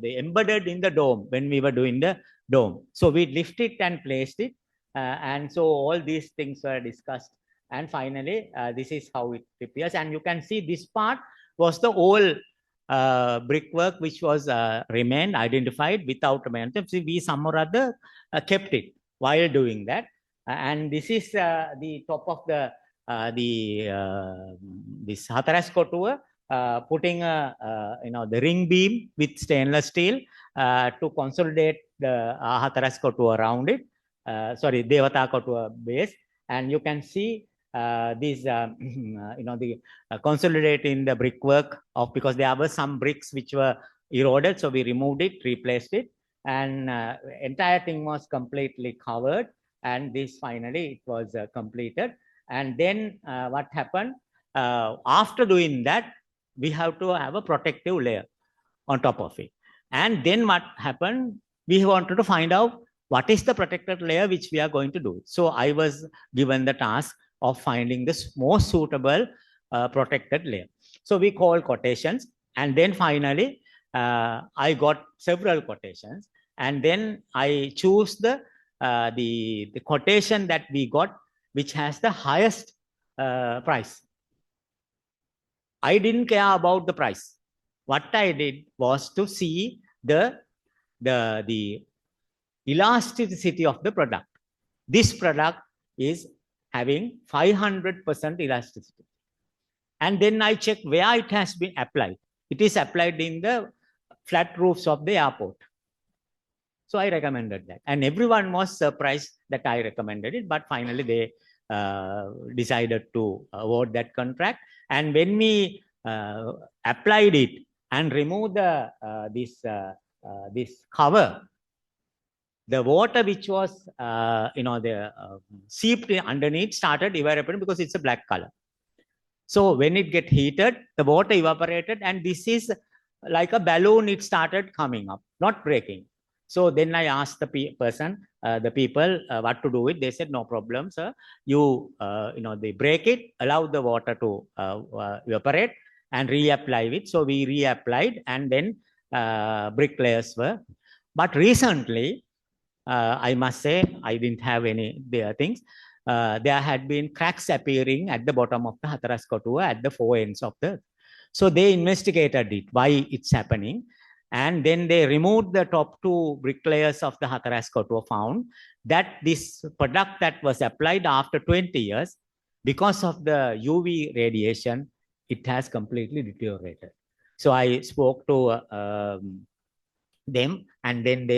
they embedded in the dome when we were doing the dome. So we lifted it and placed it. And so all these things were discussed. And finally, this is how it appears. And you can see this part was the old brickwork which was remained identified without maintenance. We some or other kept it while doing that. And this is the top of the this Hatarasko tour, putting the ring beam with stainless steel to consolidate the Hatarasko tour around it. Devatako tour base. And you can see these, consolidating the brickwork of, because there were some bricks which were eroded. So we removed it, replaced it, and entire thing was completely covered. And this finally, it was completed. And then what happened, after doing that, we have to have a protective layer on top of it. And then what happened, we wanted to find out what is the protected layer which we are going to do. So I was given the task of finding this most suitable protected layer. So we called quotations, and then finally I got several quotations, and then I choose the quotation that we got, which has the highest price. I didn't care about the price. What I did was to see the elasticity of the product. This product is having 500% elasticity. And then I check where it has been applied. It is applied in the flat roofs of the airport. So I recommended that. And everyone was surprised that I recommended it. But finally, they decided to award that contract. And when we applied it and removed this cover, the water which was, seeped underneath started evaporating because it's a black color. So when it get heated, the water evaporated, and this is like a balloon. It started coming up, not breaking. So then I asked the people, what to do it. They said, no problem, sir. You, they break it, allow the water to evaporate and reapply it. So we reapplied, and then bricklayers were. But recently, I must say, I didn't have any things. There had been cracks appearing at the bottom of the Hatteras Kotua at the four ends of the. So they investigated it, why it's happening. And then they removed the top two bricklayers of the Hatteras Kotua, found that this product that was applied after 20 years, because of the UV radiation, it has completely deteriorated. So I spoke to them, and then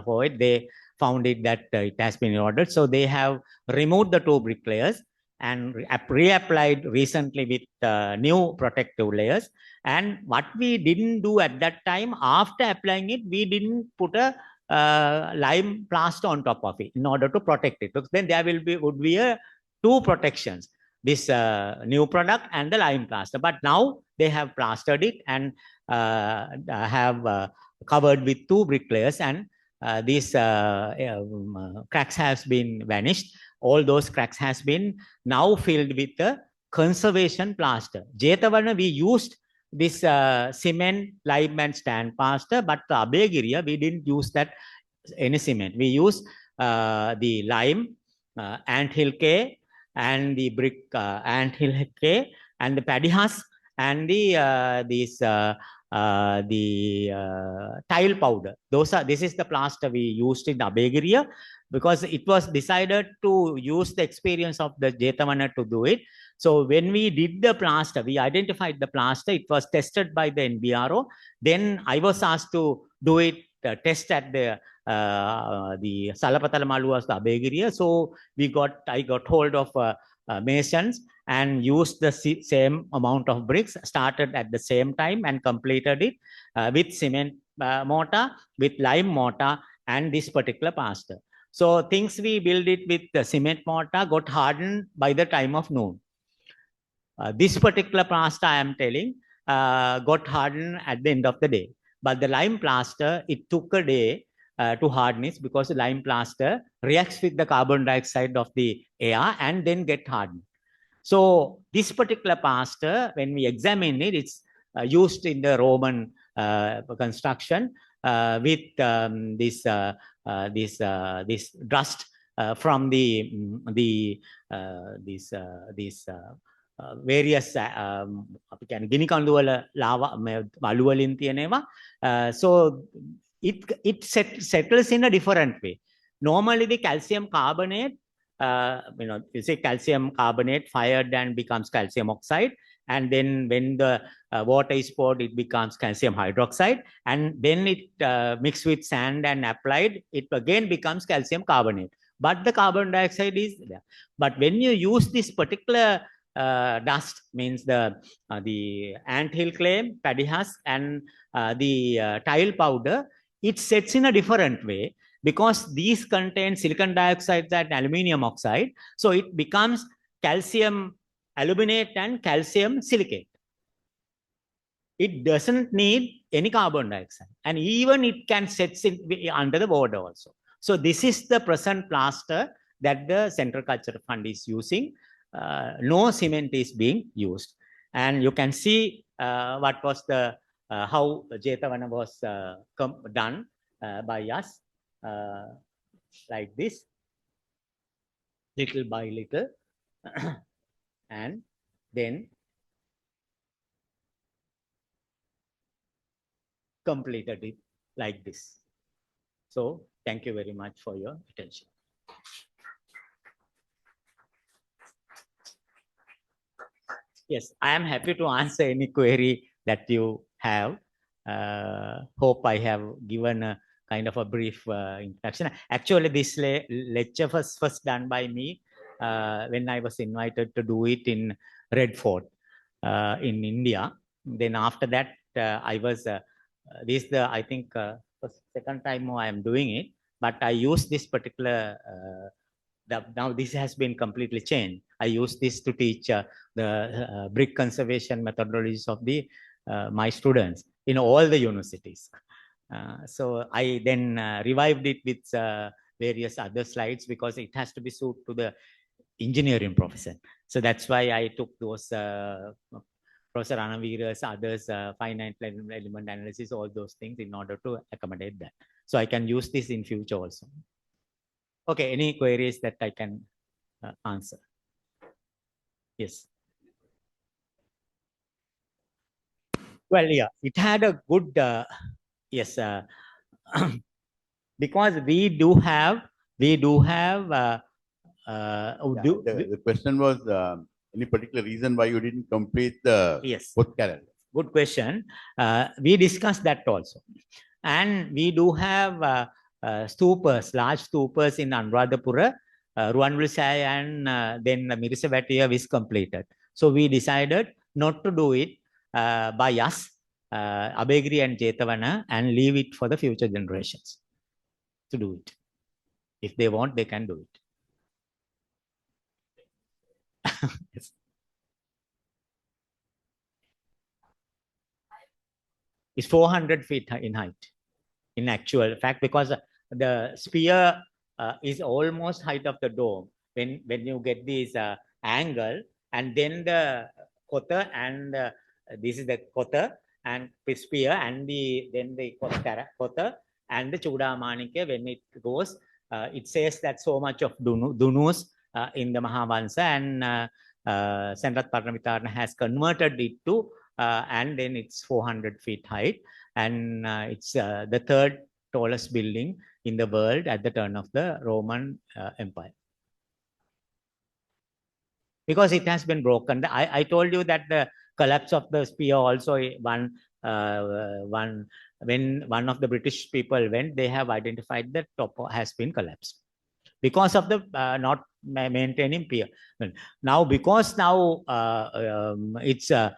for it, they found it that it has been ordered. So they have removed the two bricklayers and reapplied recently with new protective layers. And what we didn't do at that time, after applying it, we didn't put a lime plaster on top of it in order to protect it. Because then there would be two protections, this new product and the lime plaster. But now they have plastered it and have covered with two bricklayers, and these cracks has been vanished. All those cracks has been now filled with the conservation plaster. Jethavana, we used this cement, lime and sand plaster, but the Abhayagiriya, we didn't use that any cement. We used the lime, anthill clay, and the brick anthill clay, and the paddy husk, and the tile powder. This is the plaster we used in Abhayagiriya, because it was decided to use the experience of the Jethavana to do it. So when we did the plaster, we identified the plaster. It was tested by the NBRO. Then I was asked to do it, test at the Salapatala Maluwas, the Abhayagiriya. So I got hold of masons and used the same amount of bricks, started at the same time and completed it with cement mortar, with lime mortar, and this particular plaster. So things we build it with the cement mortar got hardened by the time of noon. This particular plaster I am telling got hardened at the end of the day. But the lime plaster, it took a day to harden it, because the lime plaster reacts with the carbon dioxide of the air and then get hardened. So this particular plaster, when we examine it, it's used in the Roman construction with this dust from various gini kandu wala lava walu walin tiyanewa. So it settles in a different way. Normally the calcium carbonate, you say calcium carbonate fired and becomes calcium oxide, and then when the water is poured, it becomes calcium hydroxide, and then it mixed with sand and applied, it again becomes calcium carbonate. But the carbon dioxide is there. But when you use this particular dust, means the anthill clay, paddy husk, and the tile powder, it sets in a different way, because these contain silicon dioxide and aluminum oxide. So it becomes calcium aluminate and calcium silicate. It doesn't need any carbon dioxide. And even it can set under the border also. So this is the present plaster that the Central Cultural Fund is using. No cement is being used. And you can see what was the how Jethavana was done by us. Like this, little by little, and then completed it like this. So thank you very much for your attention. Yes, I am happy to answer any query that you have. Hope I have given a kind of a brief introduction. Actually, this lecture was first done by me when I was invited to do it in Red Fort in India. Then after that, I was, this is the, I think, second time I am doing it, but I use this particular, now this has been completely changed. I use this to teach the brick conservation methodologies of my students in all the universities. So I then revived it with various other slides, because it has to be suited to the engineering profession. So that's why I took those Professor Anavira's others, finite element analysis, all those things in order to accommodate that. So I can use this in future also. Okay, any queries that I can answer? Yes. Well, yeah, it had a good, yes, because we do have, the question was any particular reason why you didn't complete the yes, both calendar? Good question. We discussed that also. And we do have stupas, large stupas in Anuradhapura, Ruwanwisai, and then Mirisavatiya is completed. So we decided not to do it by us, Abhegiri and Jethavana, and leave it for the future generations to do it. If they want, they can do it. Yes. It's 400 feet in height, in actual fact, because the sphere is almost height of the dome. When you get this angle, and then the kota, and this is the kota and the sphere, and then the kota and the Chudamanike, when it goes, it says that so much of dunus in the Mahavansa, and Sanrat Parnamitarna has converted it to, and then it's 400 feet height, and it's the third tallest building in the world at the turn of the Roman Empire. Because it has been broken. I told you that the collapse of the sphere also, when one of the British people went, they have identified that top has been collapsed because of the not maintaining pier. Now, because now it's the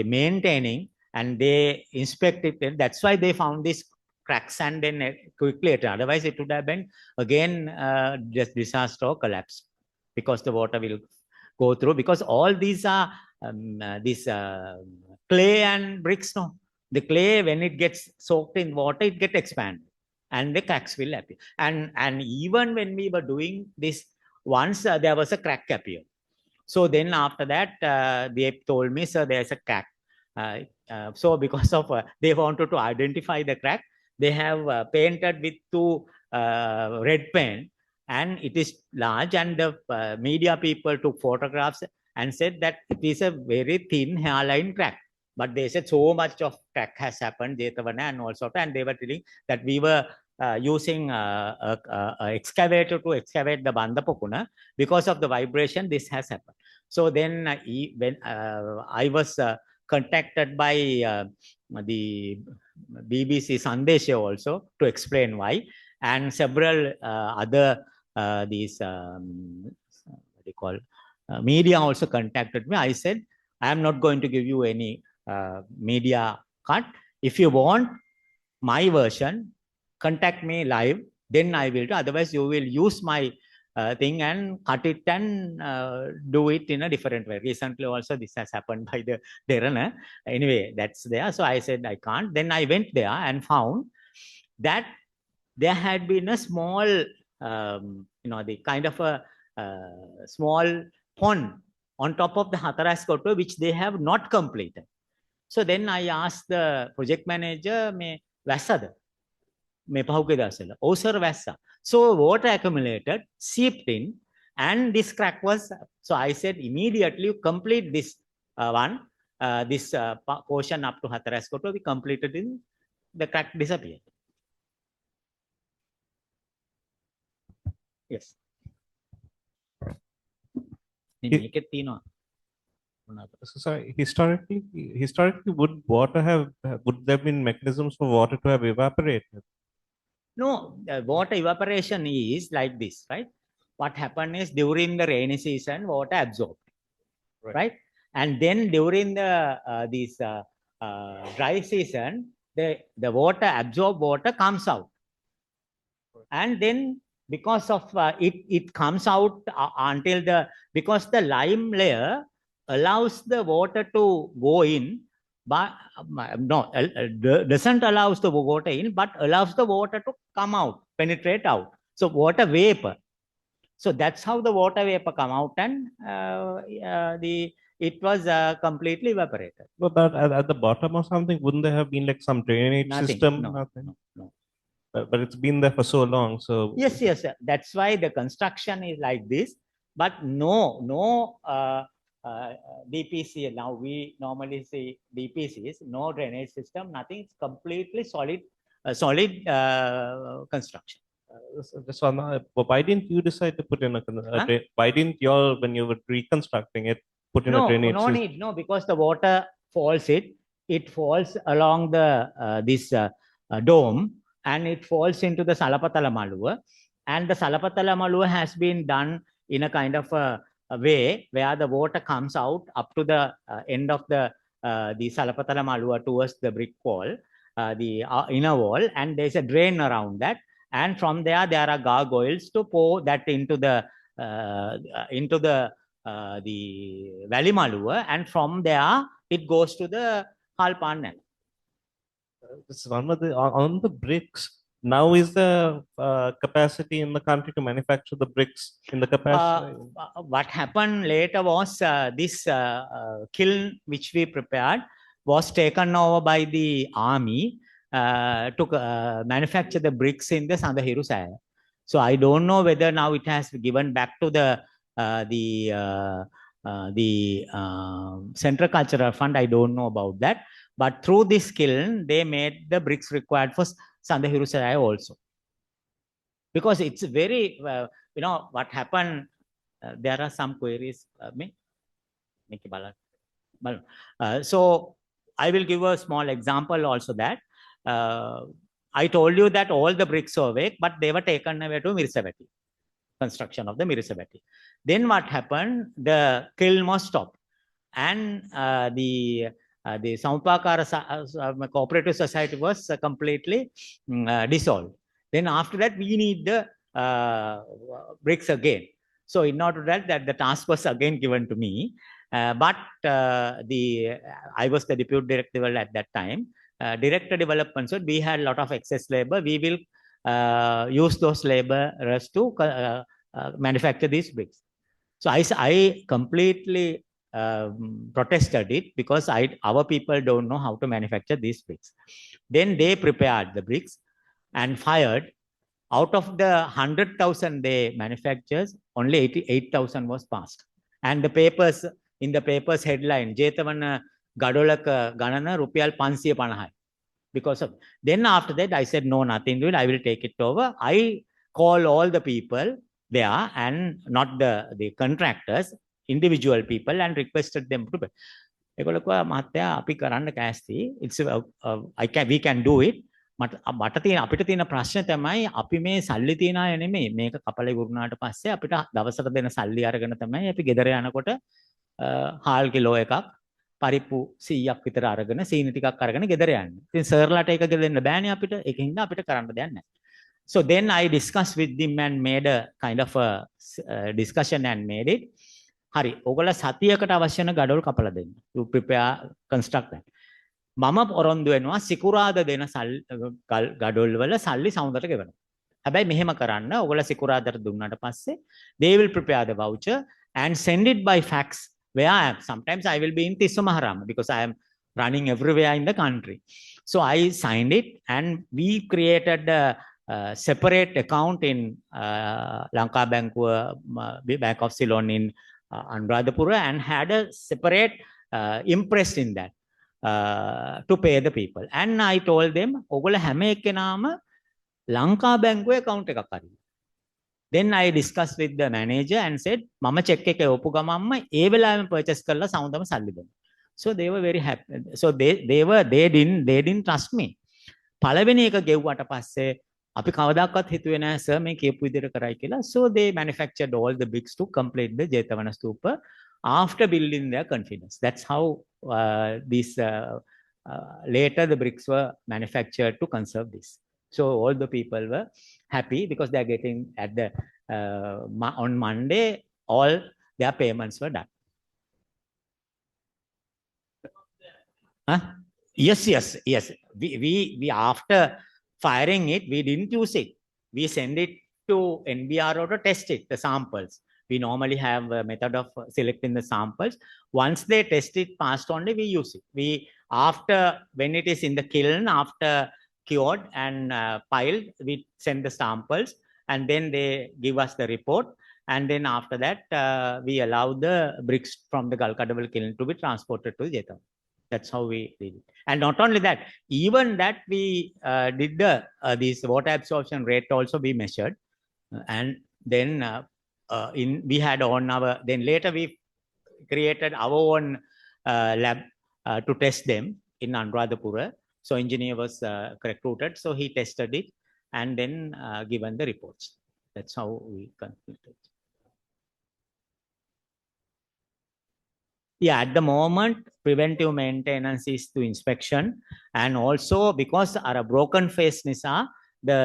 maintaining, and they inspect it, that's why they found this cracks, and then quickly, otherwise it would have been again just disaster or collapse, because the water will go through, because all these are this clay and bricks. No, the clay, when it gets soaked in water, it gets expanded, and the cracks will appear. And even when we were doing this, once there was a crack appear. So then after that, they told me, sir, there's a crack. So because of they wanted to identify the crack, they have painted with two red paint, and it is large, and the media people took photographs and said that it is a very thin hairline crack. But they said so much of crack has happened, Jethavana and also, and they were telling that we were using a excavator to excavate the Bandapokuna. Because of the vibration, this has happened. So then when I was contacted by the BBC Sandesha also to explain why, and several other these what they call media also contacted me. I said, I am not going to give you any media cut. If you want my version, contact me live, then I will do. Otherwise, you will use my thing and cut it and do it in a different way. Recently also this has happened by the Derana. Anyway, that's there. So I said I can't. Then I went there and found that there had been a small, the kind of a small pond on top of the Hatharas Koto, which they have not completed. So then I asked the project manager, me Vasada. Oh, sir, Vassa. So water accumulated, seeped in, and this crack was. So I said, immediately complete this this portion up to Hatharas Koto. We completed in, the crack disappeared. Yes. So sorry, historically, would there have been mechanisms for water to have evaporated? No, water evaporation is like this, right? What happened is, during the rainy season, water absorbed, right? And then during the this dry season, the water absorbed water comes out, and then because of it comes out until because the lime layer allows the water to go in, but doesn't allows the water in, but allows the water to come out, penetrate out. So water vapor. So that's how the water vapor come out, and it was completely evaporated. But at the bottom or something, wouldn't there have been like some drainage Nothing. system? No, Nothing. no. But it's been there for so long. So Yes. That's why the construction is like this. But no DPC. Now we normally see DPCs, no drainage system, nothing. It's completely solid construction. So why didn't you decide to put in why didn't you all, when you were reconstructing it, put in a drainage No system? need. No, because the water falls it falls along the this dome, and it falls into the Salapatala Maluwa. And the Salapatala Maluwa has been done in a kind of a way where the water comes out up to the end of the Salapatala Maluwa towards the brick wall, the inner wall, and there's a drain around that. And from there are gargoyles to pour that into the Valley Maluwa, and from there it goes to the Halpan. This is one of the on the bricks. Now is the capacity in the country to manufacture the bricks in the capacity? What happened later was this kiln which we prepared was taken over by the army to manufacture the bricks in the Sandahiru Saya. So I don't know whether now it has given back to the Central Cultural Fund. I don't know about that. But through this kiln, they made the bricks required for Sandahiru Saya also. Because it's very, what happened, there are some queries. So I will give a small example also that. I told you that all the bricks were awake, but they were taken away to Mirisavati, construction of the Mirisavati. Then what happened? The kiln was stopped, and the Samupakara Cooperative Society was completely dissolved. Then after that, we need the bricks again. So in order that the task was again given to me, but I was the deputy director at that time. Director development, so we had a lot of excess labor. We will use those laborers to manufacture these bricks. So I completely protested it because our people don't know how to manufacture these bricks. Then they prepared the bricks and fired. Out of the 100,000 they manufactured, only 88,000 was passed. And the papers, in the paper's headline, Jethavana Gadolaka Ganana Rupial 550. Because of then after that, I said, no, nothing to it. I will take it over. I call all the people there and not the contractors, individual people, and requested them to pay. It's we can do it. මට තියෙන අපිට තියෙන ප්‍රශ්න තමයි අපි මේ සල්ලි තියන අය නෙමෙයි මේක කපලේ වුණාට පස්සේ අපිට දවසට දෙන සල්ලි අරගෙන තමයි අපි ගෙදර යනකොට හාල් කිලෝ එකක් පරිප්පු 100ක් විතර අරගෙන සීනි ටිකක් අරගෙන ගෙදර යන්නේ. ඉතින් සර්ලාට ඒක දෙන්න බෑනේ අපිට. ඒකින් හින්දා අපිට කරන්න දෙයක් නැහැ. So then I discussed with them and made a kind of a discussion and made it. හරි. ඔයගොල්ලෝ සතියකට අවශ්‍ය වෙන ගඩොල් කපලා දෙන්න. You prepare construct that. මම පොරොන්දු වෙනවා සිකුරාද දෙන ගඩොල් වල සල්ලි සමුදට ගෙවනවා. හැබැයි මෙහෙම කරන්න ඔයගොල්ලෝ සිකුරාදට දුන්නාට පස්සේ they will prepare the voucher and send it by fax where I am. Sometimes I will be in Tissa Maharama because I am running everywhere in the country. So I signed it and we created a separate account in Lanka Bank of Ceylon in Anuradhapura and had a separate impress in that. To pay the people. And I told them, ඔගොල්ලෝ හැම එකේනාම ලංකා බැංකුවේ account එකක් අරින්න. Then I discussed with the manager and said, මම check එක ඔප්පු ගමම්ම ඒ වෙලාවෙම purchase කරලා සමුදම සල්ලි දෙන්න. So they were very happy. So they didn't trust me. පළවෙනි එක ගෙව්වට පස්සේ අපි කවදාකවත් හිතුවේ නැහැ sir මේ කියපු විදිහට කරයි කියලා. So they manufactured all the bricks to complete the Jethavana Stupa after building their confidence. That's how later the bricks were manufactured to conserve this. So all the people were happy because they are getting at the on Monday all their payments were done. Yes. We after firing it, we didn't use it. We send it to NBRO to test it, the samples. We normally have a method of selecting the samples. Once they test it passed only, we use it. When it is in the kiln, after cured and piled, we send the samples and then they give us the report. And then after that, we allow the bricks from the Galkadawal kiln to be transported to Jethavana. That's how we did it. And not only that, even that we did this water absorption rate also we measured. And then we had on our, then later we created our own lab to test them in Anuradhapura. So engineer was recruited, so he tested it and then given the reports. That's how we concluded. Yeah, at the moment, preventive maintenance is to inspection, and also because our broken face nisa, the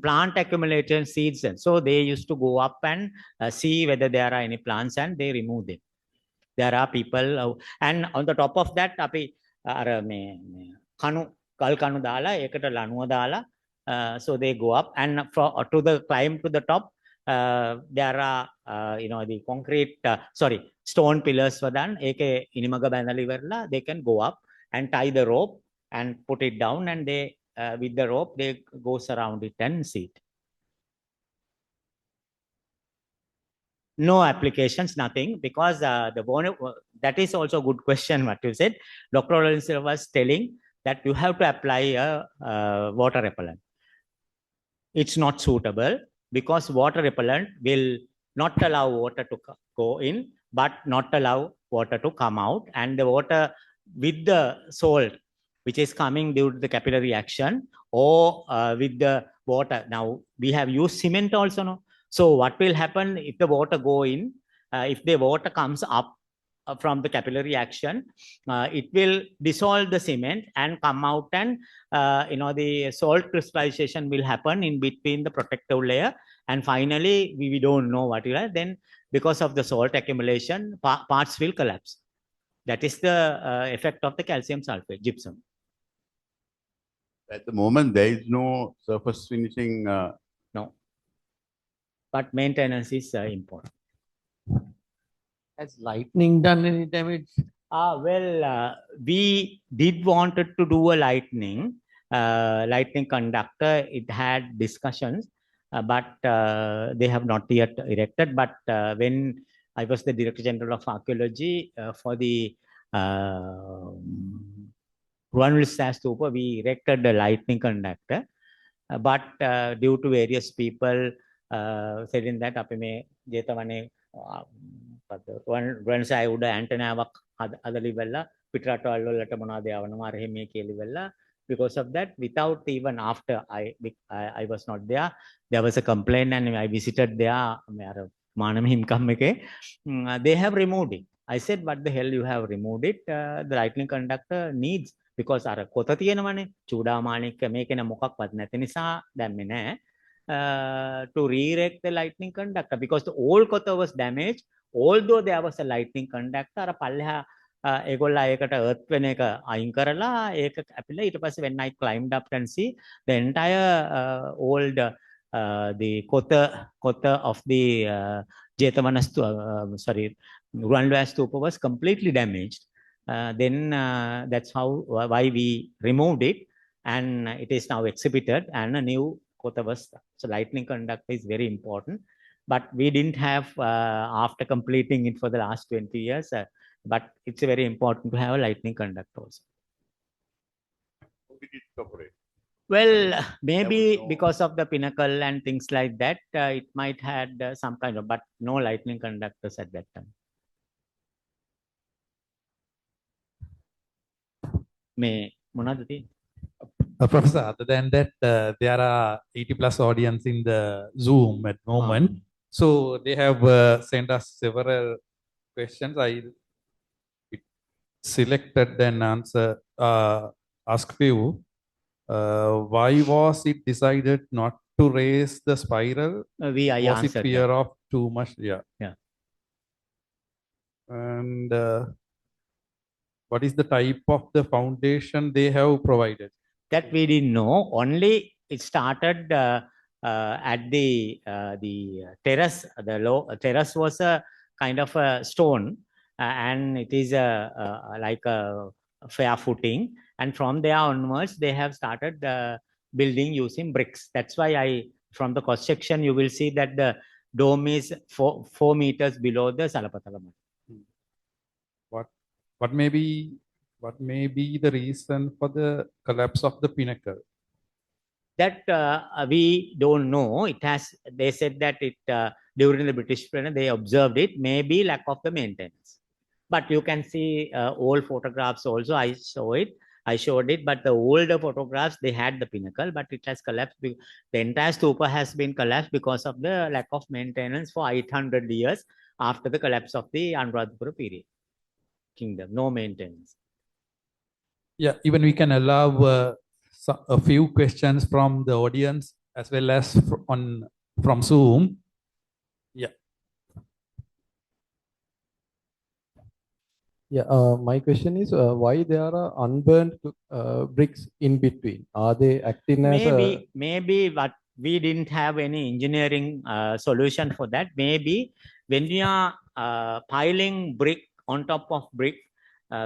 plant accumulated seeds, and so they used to go up and see whether there are any plants and they remove them. There are people, and on the top of that, api kanu kal kanu dala ekata lanuwa dala, so they go up and to the climb to the top. There are the concrete stone pillars for that. They can go up and tie the rope and put it down, and they with the rope they goes around it and see it. No applications, nothing, because that is also a good question what you said. Dr. Olenser was telling that you have to apply a water repellent. It's not suitable because water repellent will not allow water to go in, but not allow water to come out. And the water with the salt, which is coming due to the capillary action, or with the water. Now, we have used cement also, no? So what will happen if the water go in, if the water comes up from the capillary action, it will dissolve the cement and come out, and the salt crystallization will happen in between the protective layer, and finally we don't know what it is. Then because of the salt accumulation, parts will collapse. That is the effect of the calcium sulfate, gypsum. At the moment, there is no surface finishing. No. But maintenance is important. Has lightning done any damage? We did wanted to do a lightning conductor. It had discussions, but they have not yet erected. But when I was the Director General of Archaeology for the Mandawala Stupa, we erected the lightning conductor. But due to various people saying that අපි මේ ජේතවනේ රන් සාය උඩ ඇන්ටනාවක් හදලා ඉවරලා පිටරටවල් වලට මොනවද යවනවා අර එහෙම කියලා. Because of that, without even after I was not there, there was a complaint and I visited there. They have removed it. I said, what the hell you have removed it? The lightning conductor needs, because අර කොත තියෙනවනේ චූඩාමාණික මේකේ මොකක්වත් නැති නිසා දැම්මේ නැහැ. To re-erect the lightning conductor, because the old kota was damaged, although there was a lightning conductor. අර පල්ලෙහා ඒගොල්ලෝ ඒකට earth වෙන එක අයින් කරලා ඒක කැපිලා ඊට පස්සේ when I climbed up and see the entire old the kota of the Jethavana Mandawala Stupa was completely damaged. Then that's why we removed it, and it is now exhibited, and a new kota was. So lightning conductor is very important, but we didn't have after completing it for the last 20 years. But it's very important to have a lightning conductor also. Well, maybe because of the pinnacle and things like that, it might had some kind of, but no lightning conductors at that time. Professor, other than that, there are 80 plus audience in the Zoom at the moment. So they have sent us several questions. I selected and asked you, why was it decided not to raise the spiral? Was it fear of too much? Yeah. And what is the type of the foundation they have provided? That we didn't know. Only it started at the terrace. The low terrace was a kind of a stone, and it is like a fair footing. And from there onwards, they have started building using bricks. That's why from the cross section, you will see that the dome is 4 meters below the Salapatala. What may be the reason for the collapse of the pinnacle? That we don't know. They said that during the British period, they observed it, maybe lack of the maintenance. But you can see old photographs also. I showed it, but the older photographs, they had the pinnacle, but it has collapsed. The entire stupa has been collapsed because of the lack of maintenance for 800 years after the collapse of the Anuradhapura period kingdom. No maintenance. Yeah, even we can allow a few questions from the audience as well as from Zoom. Yeah. Yeah, my question is why there are unburned bricks in between? Are they acting as maybe what we didn't have any engineering solution for that. Maybe when you are piling brick on top of brick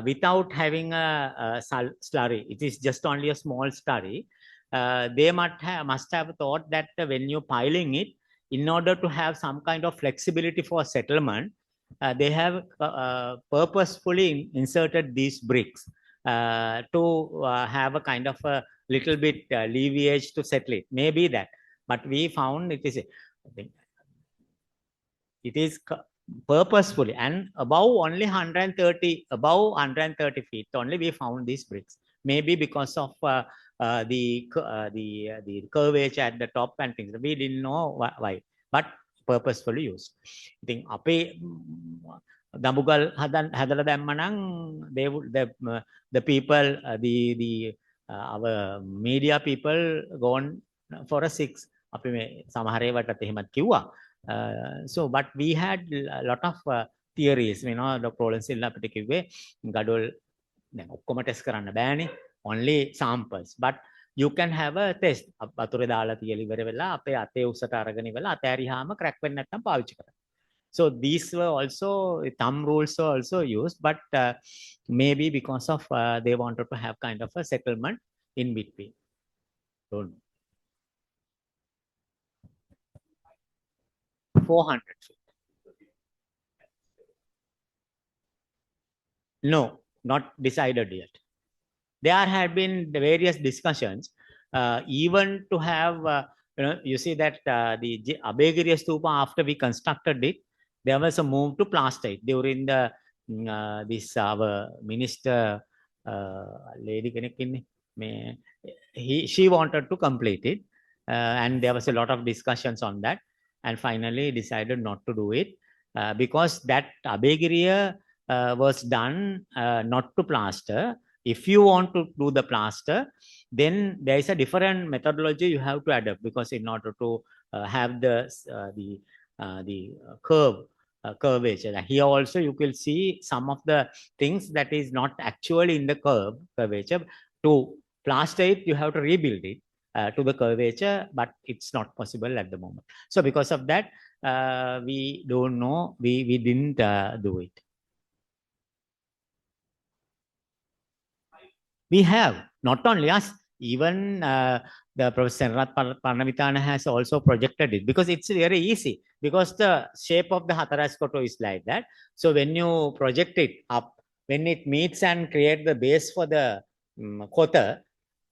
without having a slurry, it is just only a small slurry. They must have thought that when you're piling it, in order to have some kind of flexibility for settlement, they have purposefully inserted these bricks to have a kind of a little bit leverage to settle it. Maybe that, but we found it is purposefully, and above only 130 feet only we found these bricks. Maybe because of the curvature at the top and things. We didn't know why, but purposefully used. I think අපේ දඹුගල් හදලා දැම්ම නම් the people our media people gone for a 6. අපි මේ සමහර ඒවාටත් එහෙමත් කිව්වා. So but we had a lot of theories, you know. Dr. Rollins අපිට කිව්වේ ගඩොල් දැන් ඔක්කොම ටෙස්ට් කරන්න බෑනේ, only samples, but you can have a test. වතුරේ දාලා තියලා ඉවර වෙලා අපේ අතේ උසට අරගෙන ඉවරලා අතෑරියාම crack වෙන්නේ නැත්නම් පාවිච්චි කරන්න. So these were also, thumb rules were also used, but maybe because of they wanted to have kind of a settlement in between. Don't know. 400 feet. No, not decided yet. There have been various discussions, even to have, you see that the Abhayagiriya Stupa, after we constructed it, there was a move to plaster it during the this our minister lady she wanted to complete it, and there was a lot of discussions on that, and finally decided not to do it because that Abhayagiriya was done not to plaster. If you want to do the plaster, then there is a different methodology you have to adapt, because in order to have the curvature. Here also you will see some of the things that is not actually in the curvature. To plaster it, you have to rebuild it to the curvature, but it's not possible at the moment. So because of that, we don't know, we didn't do it. We have, not only us, even the Professor Parnavitana has also projected it, because it's very easy, because the shape of the Hataraskoto is like that. So when you project it up, when it meets and create the base for the kota,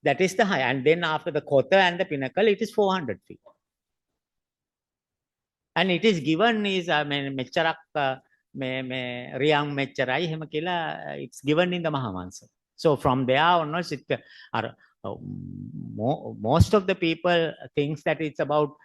that is the high. And then after the kota and the pinnacle, it is 400 feet. And it is given is, mecharak, riyang mecharai, hemakila, it's given in the Mahamansa. So from there onwards, most of the people thinks that it's about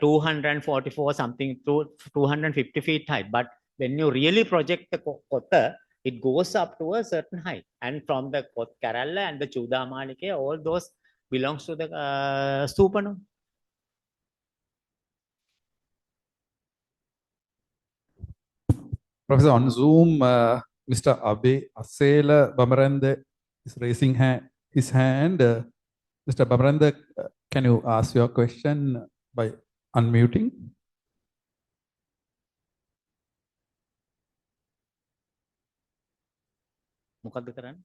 244 something to 250 feet height. But when you really project the kota, it goes up to a certain height. And from the Kerala and the Chudamalike, all those belongs to the stupa. No? Professor, on Zoom, Mr. Abe Asela Bamaranda is raising his hand. Mr. Bamaranda, can you ask your question? by unmuting. මොකද්ද කරන්නේ?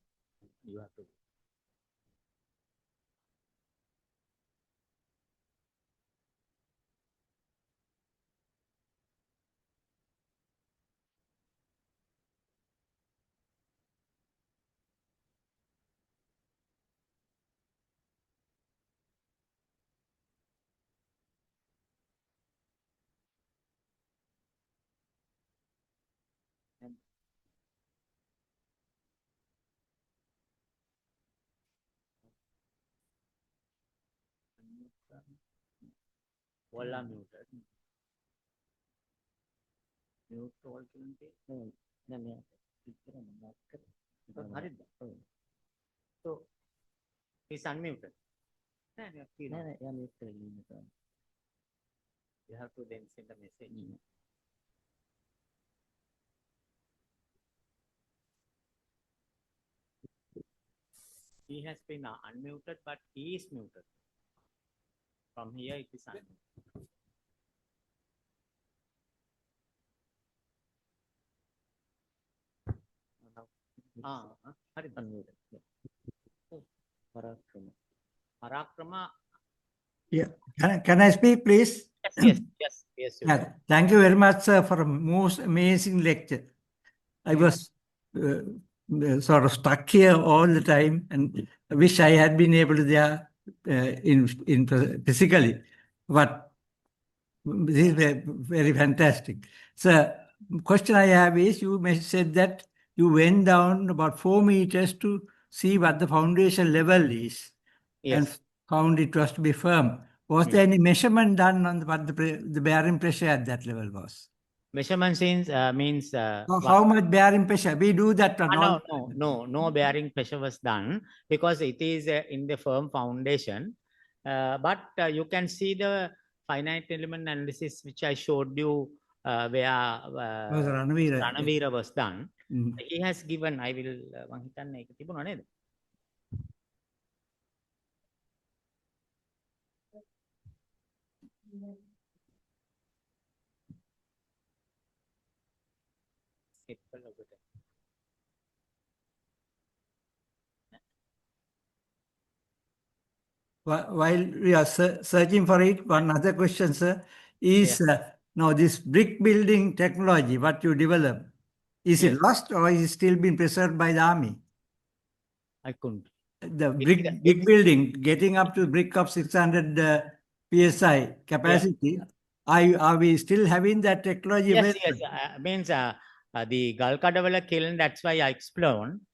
You have to. All are muted. Mute all twenty. So, he's unmuted. You have to then send a message. He has been unmuted, but he is muted. From here, it is unmuted. Unmuted. Parakrama. Yeah, can I speak, please? Yes. You Yeah, thank you very much, sir, for a most amazing lecture. I was sort of stuck here all the time, and I wish I had been able to there in physically, but this is very fantastic. So, question I have is, you said that you went down about 4 meters to see what the foundation level is, and Yes. found it was to be firm. Was there any measurement done on what the bearing pressure at that level was? Measurement means How much bearing pressure? We do that on all. no bearing pressure was done because it is in the firm foundation. But you can see the finite element analysis which I showed you where Was Ranavira. Ranavira was done. Mhm. He has given, I will මං හිතන්නේ ඒක තිබුණා නේද? While we are searching for it, one other question, sir, is now this brick building technology, what you developed, is it lost or is it still being preserved by the army? I couldn't. The brick building, getting up to brick of 600 psi capacity, are we still having that technology? Yes. Means the Galkadavala kiln, that's why I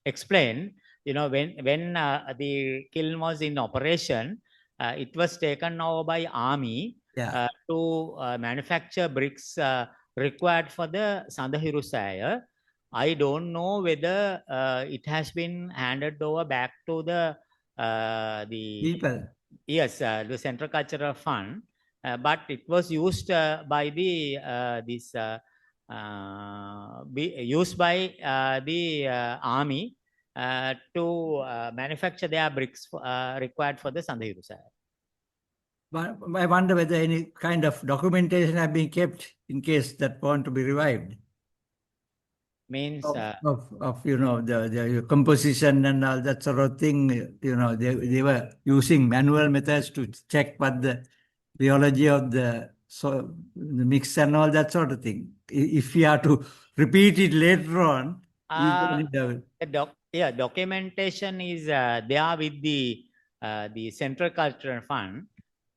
explained, you know, when the kiln was in operation, it was taken over by army to manufacture bricks required for the Sandahirusaya. I don't know whether it has been handed over back to the people. Yes, the Central Cultural Fund, but it was used by the used by the army to manufacture their bricks required for the Sandahirusaya. But I wonder whether any kind of documentation have been kept in case that want to be revived. Means of you know the composition and all that sort of thing. You know they were using manual methods to check what the biology of the mix and all that sort of thing. If we are to repeat it later on, documentation is there with the Central Cultural Fund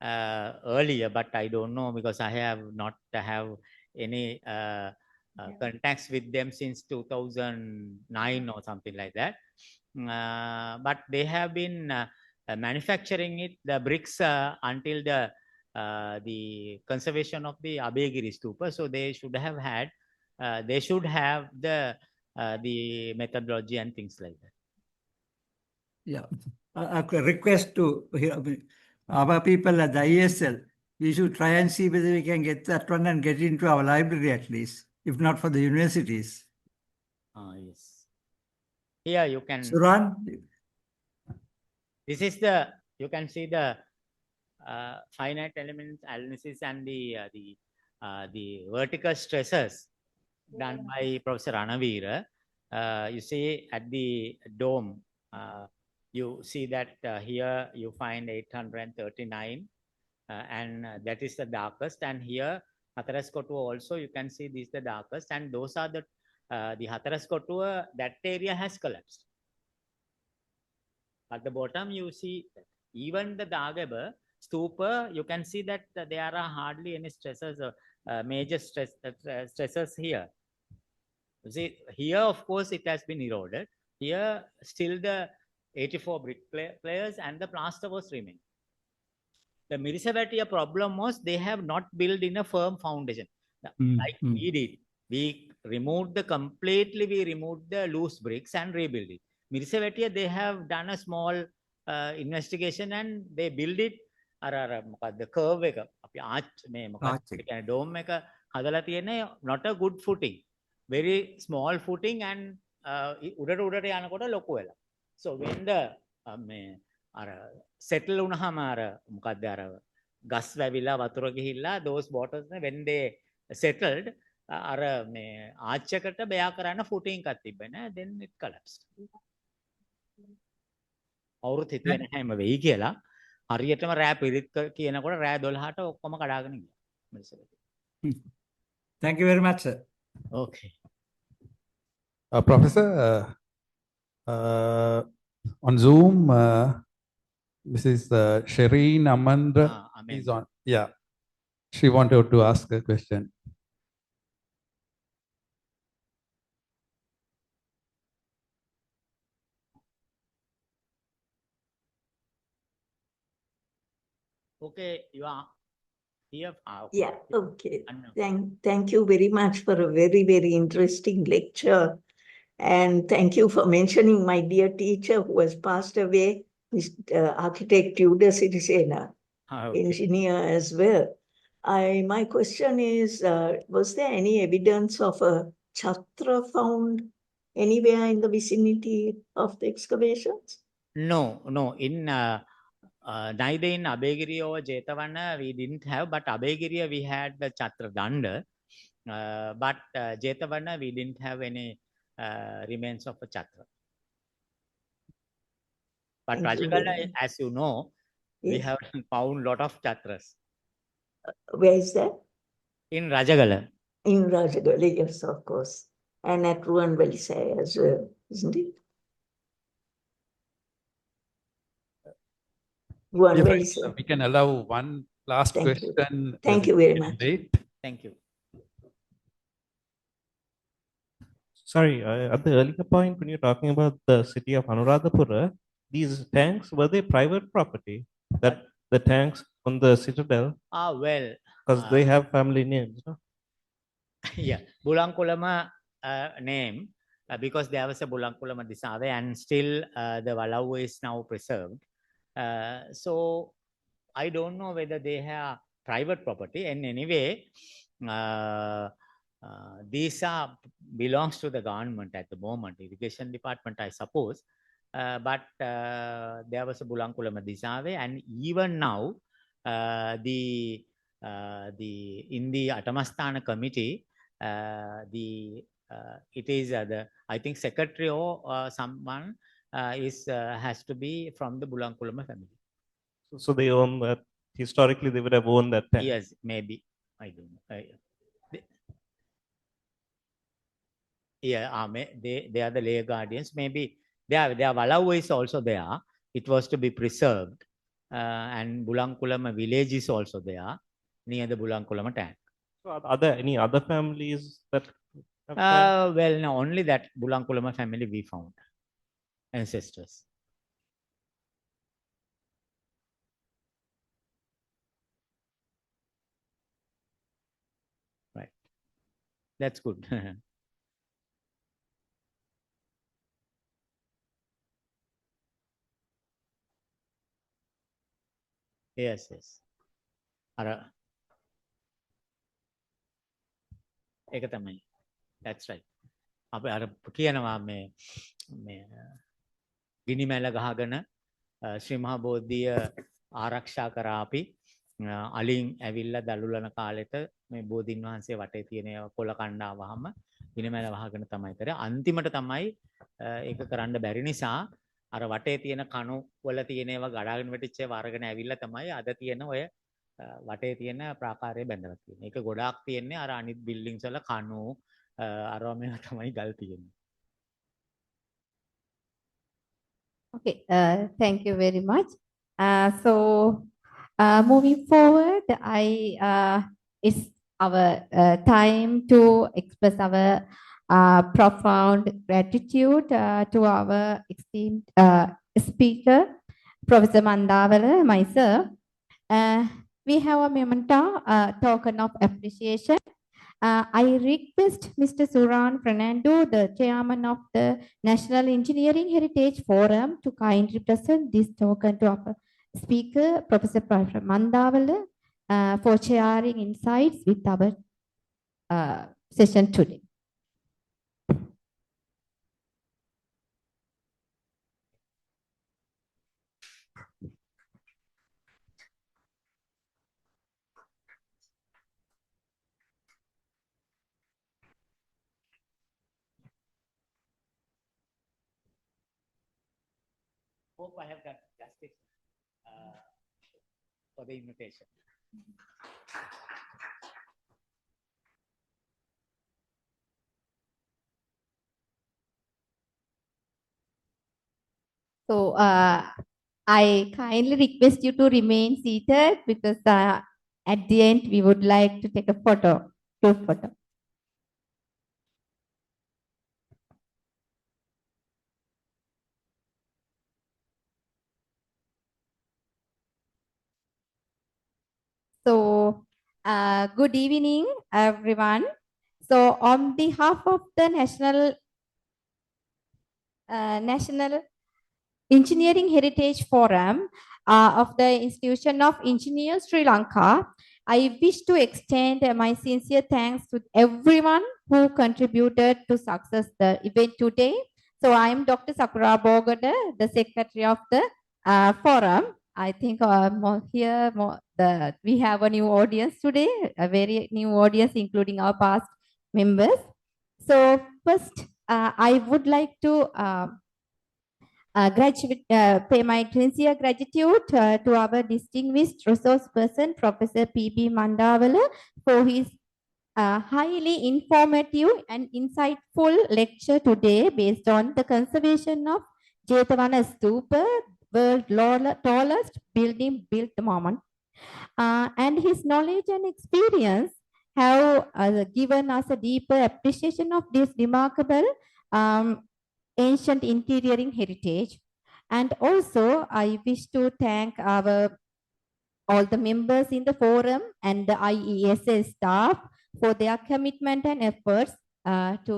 earlier, but I don't know because I have not have any contacts with them since 2009 or something like that. But they have been manufacturing the bricks until the conservation of the Abhayagiri Stupa. So they should have had, they should have the methodology and things like that. Yeah, a request to our people at the ISL, we should try and see whether we can get that one and get into our library at least, if not for the universities. Yes. Here you can. Suran? This is you can see the finite element analysis and the vertical stresses done by Professor Ranavira. You see at the dome, you see that here you find 839, and that is the darkest. And here Hatharas Kotua also, you can see this is the darkest, and those are the Hatharas Kotua, that area has collapsed. At the bottom, you see even the Dagaba Stupa, you can see that there are hardly any stresses, major stresses here. You see, here, of course, it has been eroded. Here, still the 84 brick players and the plaster was remaining. The Mirisavatia problem was they have not built in a firm foundation. Like we did. We removed we removed the loose bricks and rebuilt it. Mirisavatia, they have done a small investigation and they build it. The curve dome not a good footing. Very small footing and so when the settle gas those waters when they settled then it collapsed. අවුරුත් හිතුවේ නැහැ එම වෙයි කියලා. හරියටම රෑ පිරිත් කියනකොට රෑ 12ට ඔක්කොම කඩාගෙන ගියා. Thank you very much, sir. Okay. Professor, on Zoom, Mrs. Shireen Amandra is on. Yeah, she wanted to ask a question. Okay, you are here. Okay. Yeah, okay. Thank you very much for a very, very interesting lecture. And thank you for mentioning my dear teacher who has passed away, architect Tudor Sirisena, engineer as well. My question is, was there any evidence of a chhatra found anywhere in the vicinity of the excavations? No. In neither in Abhayagiri or Jethavana we didn't have, but Abhayagiri we had the chhatra danda. But Jethavana we didn't have any remains of a chhatra. But Rajagala, as you know, we have found a lot of chhatras. Where is that? In Rajagala. In Rajagala, yes, of course. And at Ruanvelisai as well, isn't it? We can allow one last question. Thank you very much. Thank you. Sorry, at the earlier point, when you're talking about the city of Anuradhapura, these tanks, were they private property? That the tanks on the citadel? Well. Because they have family names, no? Yeah, Bulankulama name, because there was a Bulankulama Disave and still the Walau is now preserved. So I don't know whether they have private property. And anyway, these belongs to the government at the moment, irrigation department, I suppose. But there was a Bulankulama Disave, and even now in the Atamasthana committee, it is I think secretary or someone has to be from the Bulankulama family. So they own that. Historically, they would have owned that tank. Yes, maybe. I don't know. They are the lay guardians. Maybe their Walau is also there. It was to be preserved. And Bulankulama village is also there near the Bulankulama tank. So are there any other families that well, no, only that Bulankulama family we found. Ancestors. Right. That's good. Yes. That's right. කියනවා මේ ගිනි මැල ගහගෙන ශ්‍රී මහා බෝධිය ආරක්ෂා කරා අපි අලින් ඇවිල්ලා දලුලන කාලෙට මේ බෝධින් වහන්සේ වටේ තියෙන කොළ කණ්ඩාවහම විනමැල වහගෙන තමයි කරේ. අන්තිමට තමයි ඒක කරන්න බැරි නිසා අර වටේ තියෙන කණු වල තියෙන ඒවා ගඩාගෙන වැටිච්ච ඒවා අරගෙන ඇවිල්ලා තමයි අද තියෙන ඔය වටේ තියෙන ප්‍රාකාරය බැඳලා තියෙන්නේ. ඒක ගොඩාක් තියෙන්නේ අර අනිත් බිල්ඩින්ග්ස් වල කණු අරවා මේවා තමයි ගල් තියෙන්නේ. Okay, thank you very much. Moving forward, it's our time to express our profound gratitude to our esteemed speaker, Professor Mandawala, myself. We have a memento, token of appreciation. I request Mr. Suran Fernando, the chairman of the National Engineering Heritage Forum, to kindly present this token to our speaker, Professor Mandawala, for sharing insights with our session today. Hope I have done justice for the invitation. So I kindly request you to remain seated because at the end we would like to take a photo, group photo. So good evening, everyone. So on behalf of the National Engineering Heritage Forum of the Institution of Engineers Sri Lanka, I wish to extend my sincere thanks to everyone who contributed to success the event today. So I am Dr. Sakura Bogada, the secretary of the forum. I think we have a new audience today, a very new audience, including our past members. So first, I would like to pay my sincere gratitude to our distinguished resource person, Professor P.B. Mandawala, for his highly informative and insightful lecture today based on the conservation of Jethavana Stupa, world's tallest building built moment. And his knowledge and experience have given us a deeper appreciation of this remarkable ancient interior heritage. And also, I wish to thank all the members in the forum and the IESL staff for their commitment and efforts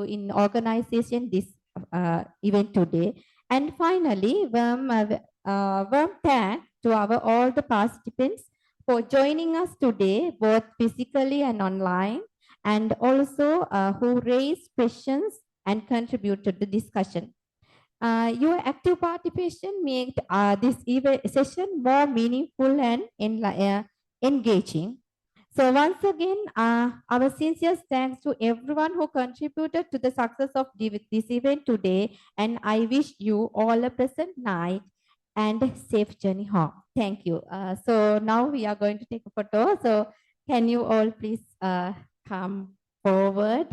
in organizing this event today. And finally, warm thanks to all the participants for joining us today, both physically and online, and also who raised questions and contribute to the discussion. Your active participation made this session more meaningful and engaging. So once again, our sincere thanks to everyone who contributed to the success of this event today. And I wish you all a pleasant night and safe journey home. Thank you. So now we are going to take a photo. So can you all please come forward?